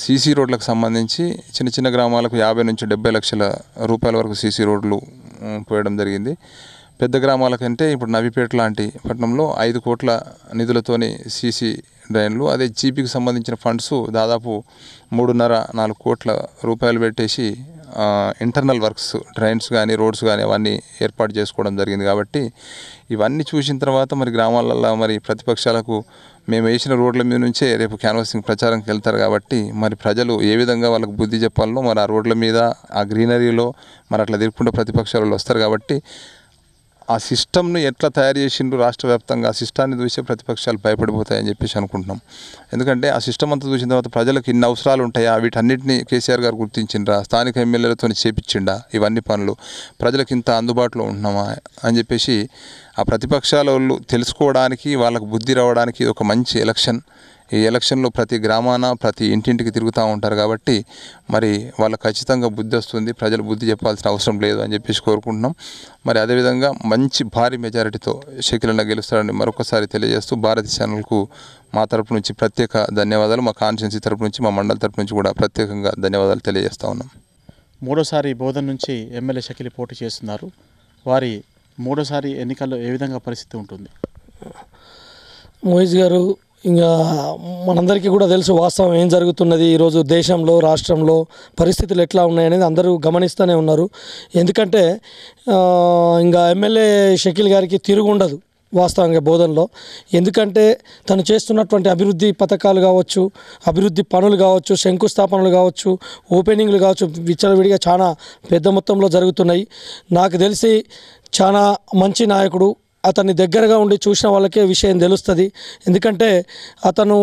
సీసీ రోడ్లకు సంబంధించి చిన్న చిన్న గ్రామాలకు 50 నుంచి 70 లక్షల రూపాయల వరకు సీసీ రోడ్లు పోయడం జరిగింది. పెద్ద గ్రామాలకంటే ఇప్పుడు నవిపేట లాంటి పట్టణంలో 5 కోట్ల నిధులతోని సీసీ డ్రైన్లు, అదే జీపీకి సంబంధించిన ఫండ్స్ దాదాపు 3.5-4 కోట్ల రూపాయలు పెట్టేసి ఇంటర్నల్ వర్క్స్ డ్రైన్స్ కానీ రోడ్స్ కానీ అవన్నీ ఏర్పాటు చేసుకోవడం జరిగింది. కాబట్టి ఇవన్నీ చూసిన తర్వాత మరి గ్రామాలలో మరి ప్రతిపక్షాలకు మేము వేసిన రోడ్ల మీద నుంచే రేపు క్యాన్వాసింగ్ ప్రచారంకి వెళ్తారు కాబట్టి మరి ప్రజలు ఏ విధంగా వాళ్ళకు బుద్ధి చెప్పాలనో మరి ఆ రోడ్ల మీద ఆ గ్రీనరీలో మరి అట్లా తిరుగుకుంటూ ప్రతిపక్షాలు వస్తారు కాబట్టి ఆ సిస్టమ్ను ఎట్లా తయారు చేసిండ్రు రాష్ట్ర వ్యాప్తంగా ఆ సిస్టాన్ని చూసే ప్రతిపక్షాలు భయపడిపోతాయని చెప్పేసి అనుకుంటున్నాం. ఎందుకంటే ఆ సిస్టమ్ అంతా చూసిన తర్వాత ప్రజలకు ఇన్ని అవసరాలు ఉంటాయా, వీటన్నిటిని కేసీఆర్ గారు గుర్తించిండ్రా, స్థానిక ఎమ్మెల్యేలతో చేపించిండా ఇవన్నీ పనులు, ప్రజలకు ఇంత అందుబాటులో ఉంటున్నామా అని చెప్పేసి ఆ ప్రతిపక్షాల వాళ్ళు తెలుసుకోవడానికి వాళ్ళకు బుద్ధి రావడానికి ఇది ఒక మంచి ఎలక్షన్. ఈ ఎలక్షన్లో ప్రతి గ్రామాన ప్రతి ఇంటింటికి తిరుగుతూ ఉంటారు కాబట్టి మరి వాళ్ళకి ఖచ్చితంగా బుద్ధి వస్తుంది, ప్రజలు బుద్ధి చెప్పాల్సిన అవసరం లేదు అని చెప్పేసి కోరుకుంటున్నాం. మరి అదేవిధంగా మంచి భారీ మెజారిటీతో షకీల్ అన్న గెలుస్తారని మరొకసారి తెలియజేస్తూ భారతీ ఛానల్కు మా తరపు నుంచి ప్రత్యేక ధన్యవాదాలు, మా కాన్స్టిట్యున్సీ తరపు నుంచి మా మండలి తరపు నుంచి కూడా ప్రత్యేకంగా ధన్యవాదాలు తెలియజేస్తూ ఉన్నాం. మూడోసారి బోధన్ నుంచి ఎమ్మెల్యే షకీల్ పోటీ చేస్తున్నారు. వారి మూడోసారి ఎన్నికల్లో ఏ విధంగా పరిస్థితి ఉంటుంది? మోయిజ్ గారు, ఇంకా మనందరికీ కూడా తెలుసు వాస్తవం ఏం జరుగుతున్నది ఈరోజు దేశంలో రాష్ట్రంలో పరిస్థితులు ఎట్లా ఉన్నాయనేది అందరూ గమనిస్తూనే ఉన్నారు. ఎందుకంటే ఇంకా ఎమ్మెల్యే షకీల్ గారికి తిరుగుండదు వాస్తవంగా బోధనలో. ఎందుకంటే తను చేస్తున్నటువంటి అభివృద్ధి పథకాలు కావచ్చు, అభివృద్ధి పనులు కావచ్చు, శంకుస్థాపనలు కావచ్చు, ఓపెనింగ్లు కావచ్చు, విచ్చలవిడిగా చాలా పెద్ద మొత్తంలో జరుగుతున్నాయి. నాకు తెలిసి చాలా మంచి నాయకుడు. అతన్ని దగ్గరగా ఉండి చూసిన వాళ్ళకే విషయం తెలుస్తుంది. ఎందుకంటే అతను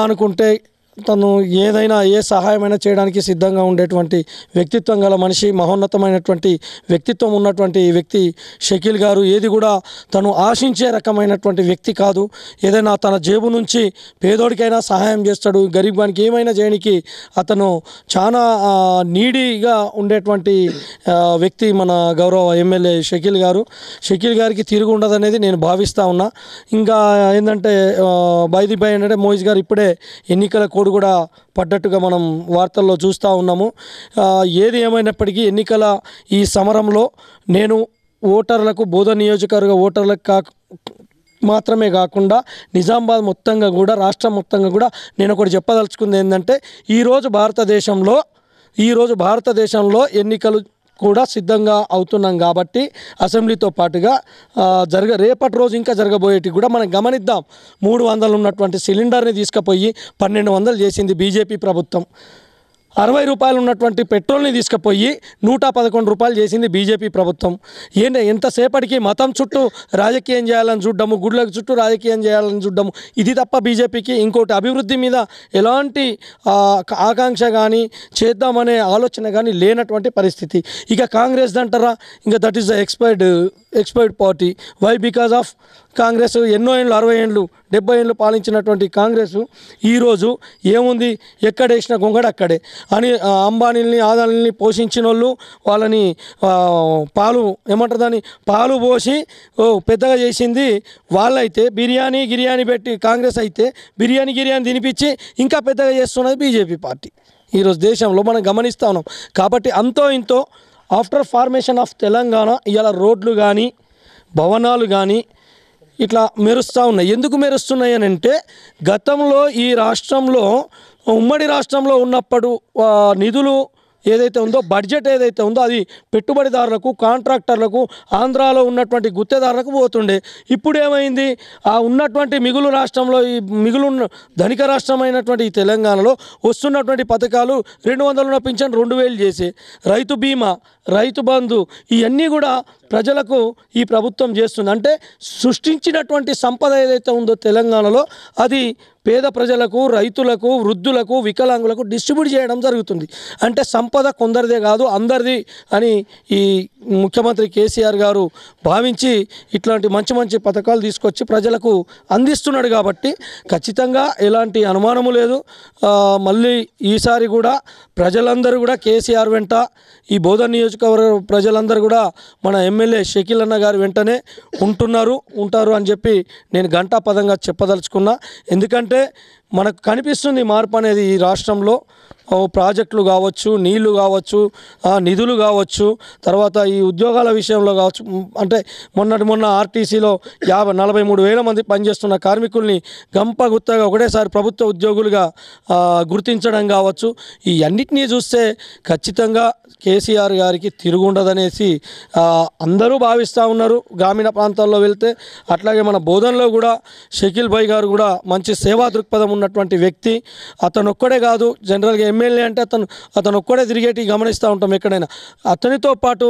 అనుకుంటే తను ఏదైనా ఏ సహాయమైనా చేయడానికి సిద్ధంగా ఉండేటువంటి వ్యక్తిత్వం గల మనిషి, మహోన్నతమైనటువంటి వ్యక్తిత్వం ఉన్నటువంటి వ్యక్తి షకీల్ గారు. ఏది కూడా తను ఆశించే రకమైనటువంటి వ్యక్తి కాదు. ఏదైనా తన జేబు నుంచి పేదోడికైనా సహాయం చేస్తాడు, గరీబానికి ఏమైనా చేయడానికి అతను చాలా నీడీగా ఉండేటువంటి వ్యక్తి మన గౌరవ ఎమ్మెల్యే షకీల్ గారు. షకీల్ గారికి తిరుగు ఉండదనేది నేను భావిస్తూ ఉన్నా. ఇంకా ఏంటంటే బై ఏంటంటే మోయిజ్ గారు ఇప్పుడే ఎన్నికల కోడ్ కూడా పడ్డట్టుగా మనం వార్తల్లో చూస్తూ ఉన్నాము. ఏది ఏమైనప్పటికీ ఎన్నికల ఈ సమరంలో నేను ఓటర్లకు, బోధన నియోజకవర్గ ఓటర్లకు మాత్రమే కాకుండా నిజామాబాద్ మొత్తంగా కూడా, రాష్ట్రం మొత్తంగా కూడా నేను ఒకటి చెప్పదలుచుకుంది ఏంటంటే ఈరోజు భారతదేశంలో ఎన్నికలు కూడా సిద్ధంగా అవుతున్నాం కాబట్టి అసెంబ్లీతో పాటుగా రేపటి రోజు ఇంకా జరగబోయేటివి కూడా మనం గమనిద్దాం. 300 ఉన్నటువంటి సిలిండర్ని తీసుకుపోయి 1200 చేసింది బీజేపీ ప్రభుత్వం. 60 రూపాయలు ఉన్నటువంటి పెట్రోల్ని తీసుకుపోయి 111 రూపాయలు చేసింది బీజేపీ ప్రభుత్వం. ఎంతసేపటికి మతం చుట్టూ రాజకీయం చేయాలని చూడ్డము, గుడ్లకు చుట్టూ రాజకీయం చేయాలని చూడ్డము, ఇది తప్ప బీజేపీకి ఇంకోటి అభివృద్ధి మీద ఎలాంటి ఆకాంక్ష కానీ చేద్దామనే ఆలోచన కానీ లేనటువంటి పరిస్థితి. ఇక కాంగ్రెస్ అంటారా, ఇంకా that is the expired party. Why? Because of Congress ఎన్నో ఏళ్ళు, 60 ఏళ్ళు 70 ఏళ్ళు పాలించినటువంటి కాంగ్రెస్ ఈరోజు ఏముంది, ఎక్కడేసిన గొంగడ అక్కడే అని అంబానీల్ని, ఆదానీల్ని పోషించిన వాళ్ళు వాళ్ళని పాలు పోసి పెద్దగా చేసింది వాళ్ళైతే, బిర్యానీ పెట్టి కాంగ్రెస్ అయితే బిర్యానీ తినిపించి ఇంకా పెద్దగా చేస్తున్నది బీజేపీ పార్టీ ఈరోజు దేశంలో మనం గమనిస్తూ ఉన్నాం. కాబట్టి అంతో ఇంతో ఆఫ్టర్ ఫార్మేషన్ ఆఫ్ తెలంగాణ ఇవాళ రోడ్లు కానీ భవనాలు కానీ ఇట్లా మెరుస్తూ ఉన్నాయి. ఎందుకు మెరుస్తున్నాయి అని అంటే గతంలో ఈ రాష్ట్రంలో, ఉమ్మడి రాష్ట్రంలో ఉన్నప్పుడు నిధులు ఏదైతే ఉందో బడ్జెట్ ఏదైతే ఉందో అది పెట్టుబడిదారులకు కాంట్రాక్టర్లకు ఆంధ్రాలో ఉన్నటువంటి గుత్తేదారులకు పోతుండే. ఇప్పుడు ఏమైంది, ఆ ఉన్నటువంటి మిగులు రాష్ట్రంలో ఈ మిగులు ధనిక రాష్ట్రమైనటువంటి ఈ తెలంగాణలో వస్తున్నటువంటి పథకాలు 200 ఉన్న పింఛన్ 2000 చేసి, రైతు బీమా, రైతు బంధు, ఇవన్నీ కూడా ప్రజలకు ఈ ప్రభుత్వం చేస్తుంది. అంటే సృష్టించినటువంటి సంపద ఏదైతే ఉందో తెలంగాణలో అది పేద ప్రజలకు, రైతులకు, వృద్ధులకు, వికలాంగులకు డిస్ట్రిబ్యూట్ చేయడం జరుగుతుంది. అంటే సంపద కొందరిదే కాదు అందరిది అని ఈ ముఖ్యమంత్రి కేసీఆర్ గారు భావించి ఇట్లాంటి మంచి మంచి పథకాలు తీసుకొచ్చి ప్రజలకు అందిస్తున్నాడు. కాబట్టి ఖచ్చితంగా ఎలాంటి అనుమానము లేదు. మళ్ళీ ఈసారి కూడా ప్రజలందరూ కూడా కేసీఆర్ వెంట, ఈ బోధన నియోజకవర్గ ప్రజలందరూ కూడా మన ఎమ్మెల్యే షకీల్ అన్న గారి వెంటనే ఉంటారు అని చెప్పి నేను ఘంటాపదంగా చెప్పదలుచుకున్నా. ఎందుకంటే మనకు కనిపిస్తుంది మార్పు అనేది ఈ రాష్ట్రంలో. ప్రాజెక్టులు కావచ్చు, నీళ్లు కావచ్చు, నిధులు కావచ్చు, తర్వాత ఈ ఉద్యోగాల విషయంలో కావచ్చు. అంటే మొన్న ఆర్టీసీలో 43,000 మంది పనిచేస్తున్న కార్మికుల్ని గంపగుత్తగా ఒకటేసారి ప్రభుత్వ ఉద్యోగులుగా గుర్తించడం కావచ్చు. ఈ అన్నిటినీ చూస్తే ఖచ్చితంగా కేసీఆర్ గారికి తిరుగుండదనేసి అందరూ భావిస్తూ ఉన్నారు గ్రామీణ ప్రాంతాల్లో వెళ్తే. అట్లాగే మన బోధనలో కూడా షకీల్ భాయ్ గారు కూడా మంచి సేవా దృక్పథం ఉన్నటువంటి వ్యక్తి. అతను ఒక్కడే కాదు, జనరల్గా ఎమ్మెల్యే అంటే అతను ఒక్కడే తిరిగేటి గమనిస్తూ ఉంటాం ఎక్కడైనా. అతనితో పాటు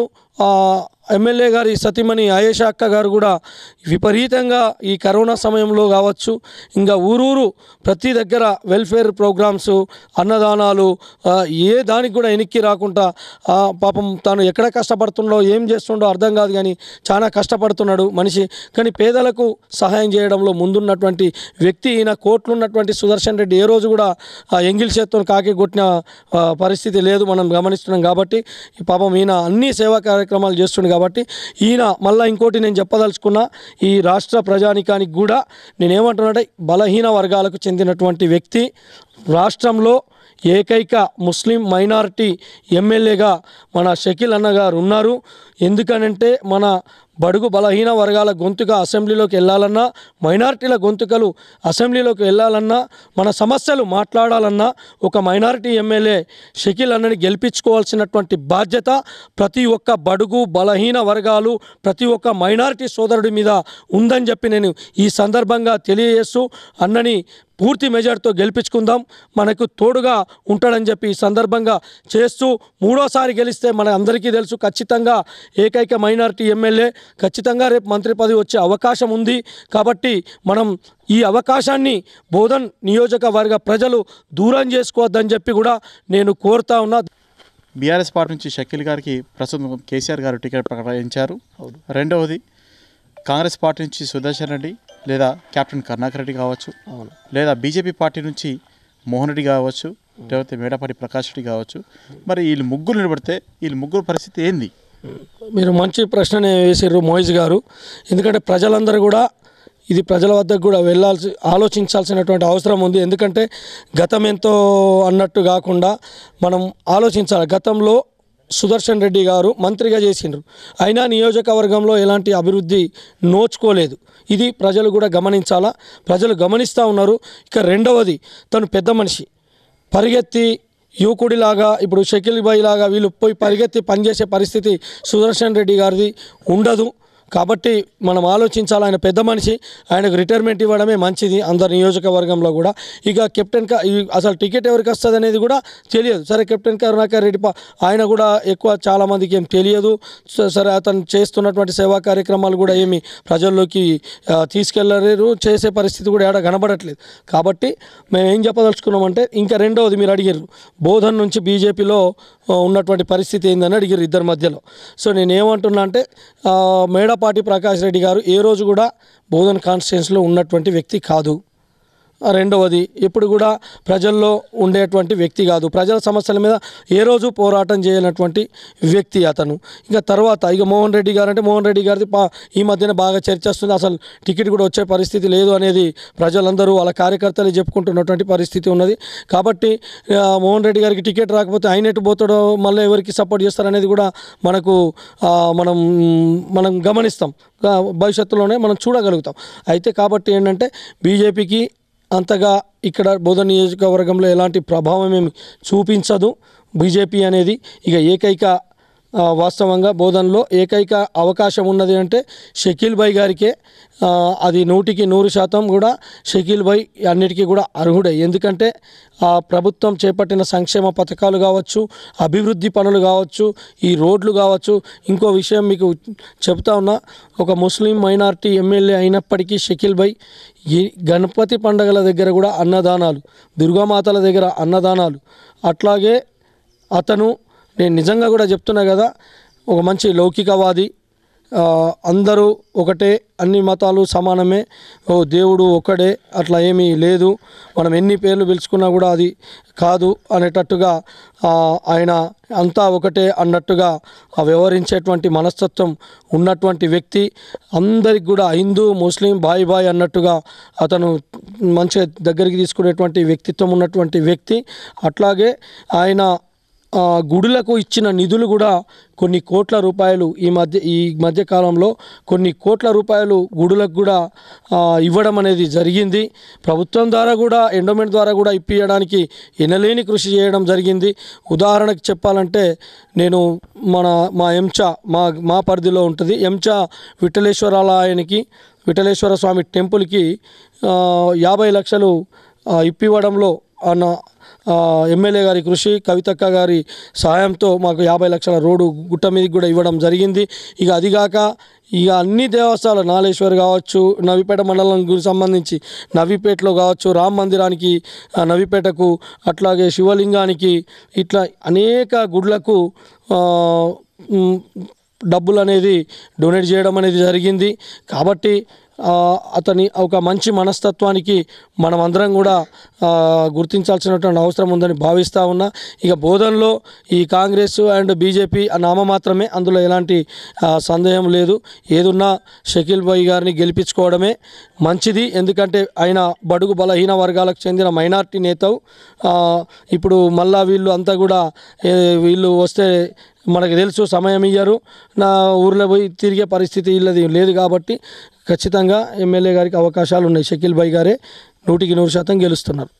ఎమ్మెల్యే గారి సతీమణి ఆయేషా అక్క గారు కూడా విపరీతంగా ఈ కరోనా సమయంలో కావచ్చు, ఇంకా ఊరూరు ప్రతి దగ్గర వెల్ఫేర్ ప్రోగ్రామ్స్, అన్నదానాలు, ఏ దానికి కూడా వెనక్కి రాకుండా పాపం తాను ఎక్కడ కష్టపడుతుండో ఏం చేస్తుండో అర్థం కాదు, కానీ చాలా కష్టపడుతున్నాడు మనిషి. కానీ పేదలకు సహాయం చేయడంలో ముందున్నటువంటి వ్యక్తి ఈయన. కోట్లున్నటువంటి సుదర్శన్ రెడ్డి ఏ రోజు కూడా ఎంగిల్ చేత్తో కాకి కొట్టిన పరిస్థితి లేదు, మనం గమనిస్తున్నాం. కాబట్టి ఈ పాపం ఈయన అన్ని సేవా కార్యక్రమాలు చేస్తుండే. కాబట్టి ఈయన మళ్ళీ ఇంకోటి నేను చెప్పదలుచుకున్నా, ఈ రాష్ట్ర ప్రజానికానికి కూడా నేనేమంటున్నానంటే బలహీన వర్గాలకు చెందినటువంటి వ్యక్తి, రాష్ట్రంలో ఏకైక ముస్లిం మైనారిటీ ఎమ్మెల్యేగా మన షకీల్ అన్న గారు ఉన్నారు. ఎందుకనంటే మన బడుగు బలహీన వర్గాల గొంతుగా అసెంబ్లీలోకి వెళ్ళాలన్నా, మైనారిటీల గొంతుకలు అసెంబ్లీలోకి వెళ్ళాలన్నా, మన సమస్యలు మాట్లాడాలన్నా ఒక మైనారిటీ ఎమ్మెల్యే షకీల్ అన్నని గెలిపించుకోవాల్సినటువంటి బాధ్యత ప్రతి ఒక్క బడుగు బలహీన వర్గాలు, ప్రతి ఒక్క మైనారిటీ సోదరుడి మీద ఉందని చెప్పి నేను ఈ సందర్భంగా తెలియజేస్తూ అన్నని పూర్తి మెజార్టీతో గెలిపించుకుందాం, మనకు తోడుగా ఉంటాడని చెప్పి ఈ సందర్భంగా చేస్తూ, మూడోసారి గెలిస్తే మన అందరికీ తెలుసు ఖచ్చితంగా ఏకైక మైనారిటీ ఎమ్మెల్యే ఖచ్చితంగా రేపు మంత్రి పదవి వచ్చే అవకాశం ఉంది. కాబట్టి మనం ఈ అవకాశాన్ని బోధన్ నియోజకవర్గ ప్రజలు దూరం చేసుకోవద్దని చెప్పి కూడా నేను కోరుతా ఉన్నా. బీఆర్ఎస్ పార్టీ నుంచి షకీల్ గారికి ప్రస్తుతం కేసీఆర్ గారు టికెట్ ప్రకటించారు. రెండవది కాంగ్రెస్ పార్టీ నుంచి సుదర్శన్ రెడ్డి లేదా కెప్టెన్ కరుణాకర్ రెడ్డి కావచ్చు, లేదా బీజేపీ పార్టీ నుంచి మోహన్ రెడ్డి కావచ్చు, లేకపోతే మేడపాటి ప్రకాష్ రెడ్డి కావచ్చు. మరి వీళ్ళు ముగ్గురు నిలబడితే వీళ్ళు ముగ్గురు పరిస్థితి ఏంది? మీరు మంచి ప్రశ్ననే వేసారు మోయిజ్ గారు. ఎందుకంటే ప్రజలందరూ కూడా ఇది ప్రజల వద్దకు కూడా ఆలోచించాల్సినటువంటి అవసరం ఉంది. ఎందుకంటే గతం ఎంతో అన్నట్టు కాకుండా మనం ఆలోచించాలి. గతంలో సుదర్శన్ రెడ్డి గారు మంత్రిగా చేసిండ్రు, అయినా నియోజకవర్గంలో ఎలాంటి అభివృద్ధి నోచుకోలేదు. ఇది ప్రజలు కూడా గమనించాలా, ప్రజలు గమనిస్తూ ఉన్నారు. ఇక రెండవది, తను పెద్ద మనిషి, పరిగెత్తి యువకుడిలాగా ఇప్పుడు షకీల్ భాయ్ లాగా వీళ్ళు పోయి పరిగెత్తి పనిచేసే పరిస్థితి సుదర్శన్ రెడ్డి గారిది ఉండదు. కాబట్టి మనం ఆలోచించాలి, ఆయన పెద్ద మనిషి, ఆయనకు రిటైర్మెంట్ ఇవ్వడమే మంచిది అందరి నియోజకవర్గంలో కూడా. ఇక కెప్టెన్ అసలు టికెట్ ఎవరికి వస్తుంది అనేది కూడా తెలియదు. సరే కెప్టెన్ కరుణాకర్ రెడ్డి ఆయన కూడా ఎక్కువ చాలామందికి ఏం తెలియదు. సరే అతను చేస్తున్నటువంటి సేవా కార్యక్రమాలు కూడా ఏమి ప్రజల్లోకి తీసుకెళ్ళలేరు, చేసే పరిస్థితి కూడా ఏడా కనబడట్లేదు. కాబట్టి మేము ఏం చెప్పదలుచుకున్నామంటే, ఇంకా రెండవది మీరు అడిగారు బోధన్ నుంచి బీజేపీలో ఉన్నటువంటి పరిస్థితి ఏందని అడిగారు ఇద్దరి మధ్యలో. సో నేనేమంటున్నా అంటే మేడపాటి ప్రకాష్ రెడ్డి గారు ఏ రోజు కూడా బోధన్ కాన్స్టిట్యున్సీలో ఉన్నటువంటి వ్యక్తి కాదు. రెండవది, ఎప్పుడు కూడా ప్రజల్లో ఉండేటువంటి వ్యక్తి కాదు. ప్రజల సమస్యల మీద ఏ రోజు పోరాటం చేయనటువంటి వ్యక్తి అతను. ఇక తర్వాత ఇక మోహన్ రెడ్డి గారు అంటే మోహన్ రెడ్డి గారిది ఈ మధ్యన బాగా చర్చ వస్తుంది. అసలు టికెట్ కూడా వచ్చే పరిస్థితి లేదు అనేది ప్రజలందరూ వాళ్ళ కార్యకర్తలు చెప్పుకుంటున్నటువంటి పరిస్థితి ఉన్నది. కాబట్టి మోహన్ రెడ్డి గారికి టికెట్ రాకపోతే ఆయన ఎటు పోతాడో, మళ్ళీ ఎవరికి సపోర్ట్ చేస్తారనేది కూడా మనం గమనిస్తాం, భవిష్యత్తులోనే మనం చూడగలుగుతాం. అయితే కాబట్టి ఏంటంటే బీజేపీకి అంతగా ఇక్కడ బోధన్ నియోజకవర్గంలో ఎలాంటి ప్రభావం ఏమి చూపించదు బీజేపీ అనేది. ఇక ఏకైక వాస్తవంగా బోధన్లో ఏకైక అవకాశం ఉన్నది అంటే షకీల్ భాయ్ గారికే. అది 100% కూడా షకీల్ భాయ్ అన్నిటికీ కూడా అర్హుడే. ఎందుకంటే ఆ ప్రభుత్వం చేపట్టిన సంక్షేమ పథకాలు కావచ్చు, అభివృద్ధి పనులు కావచ్చు, ఈ రోడ్లు కావచ్చు. ఇంకో విషయం మీకు చెప్తా ఉన్నా, ఒక ముస్లిం మైనారిటీ ఎమ్మెల్యే అయినప్పటికీ షకీల్ భాయ్ ఈ గణపతి పండుగల దగ్గర కూడా అన్నదానాలు, దుర్గామాతల దగ్గర అన్నదానాలు, అట్లాగే అతను నేను నిజంగా కూడా చెప్తున్నా కదా, ఒక మంచి లౌకికవాది. అందరూ ఒకటే, అన్ని మతాలు సమానమే, ఓ దేవుడు ఒక్కడే, అట్లా ఏమీ లేదు, మనం ఎన్ని పేర్లు పిలుచుకున్నా కూడా అది కాదు అనేటట్టుగా ఆయన అంతా ఒకటే అన్నట్టుగా వ్యవహరించేటువంటి మనస్తత్వం ఉన్నటువంటి వ్యక్తి. అందరికి కూడా హిందూ ముస్లిం బాయ్ బాయ్ అన్నట్టుగా అతను మంచిగా దగ్గరికి తీసుకునేటువంటి వ్యక్తిత్వం ఉన్నటువంటి వ్యక్తి. అట్లాగే ఆయన గుడులకు ఇచ్చిన నిధులు కూడా కొన్ని కోట్ల రూపాయలు ఈ మధ్య కాలంలో కొన్ని కోట్ల రూపాయలు గుడులకు కూడా ఇవ్వడం అనేది జరిగింది. ప్రభుత్వం ద్వారా కూడా ఎండోమెంట్ ద్వారా కూడా ఇప్పించడానికి ఎనలేని కృషి చేయడం జరిగింది. ఉదాహరణకు చెప్పాలంటే నేను మా ఎంచా మా పరిధిలో ఉంటుంది. ఎంచా విఠలేశ్వరాలయానికి, విఠలేశ్వర స్వామి టెంపుల్కి 50 లక్షలు ఇప్పివ్వడంలో ఎమ్మెల్యే గారి కృషి, కవితక్క గారి సహాయంతో మాకు 50 లక్షల రోడ్డు గుట్ట మీదకి కూడా ఇవ్వడం జరిగింది. ఇక అదిగాక ఇక అన్ని దేవస్థానాలు, నాలేశ్వర్ కావచ్చు, నవీపేట మండలానికి సంబంధించి నవీపేటలో కావచ్చు, రామ మందిరానికి నవీపేటకు, అట్లాగే శివలింగానికి, ఇట్లా అనేక గుడ్లకు డబ్బులు అనేది డొనేట్ చేయడం అనేది జరిగింది. కాబట్టి అతని ఒక మంచి మనస్తత్వానికి మనం అందరం కూడా గుర్తించాల్సినటువంటి అవసరం ఉందని భావిస్తూ ఉన్నా. ఇక బోధనలో ఈ కాంగ్రెస్ అండ్ బీజేపీ నామమాత్రమే, అందులో ఎలాంటి సందేహం లేదు. ఏదున్నా షకీల్ భాయ్ గారిని గెలిపించుకోవడమే మంచిది. ఎందుకంటే ఆయన బడుగు బలహీన వర్గాలకు చెందిన మైనార్టీ నేత. ఇప్పుడు మళ్ళా వీళ్ళు అంతా కూడా వీళ్ళు వస్తే మనకు తెలుసు సమయం ఇయ్యరు, నా ఊర్లో పోయి తిరిగే పరిస్థితి వీళ్ళది లేదు. కాబట్టి ఖచ్చితంగా ఎమ్మెల్యే గారికి అవకాశాలు ఉన్నాయి. షకీల్ భాయ్ గారే 100% గెలుస్తున్నారు.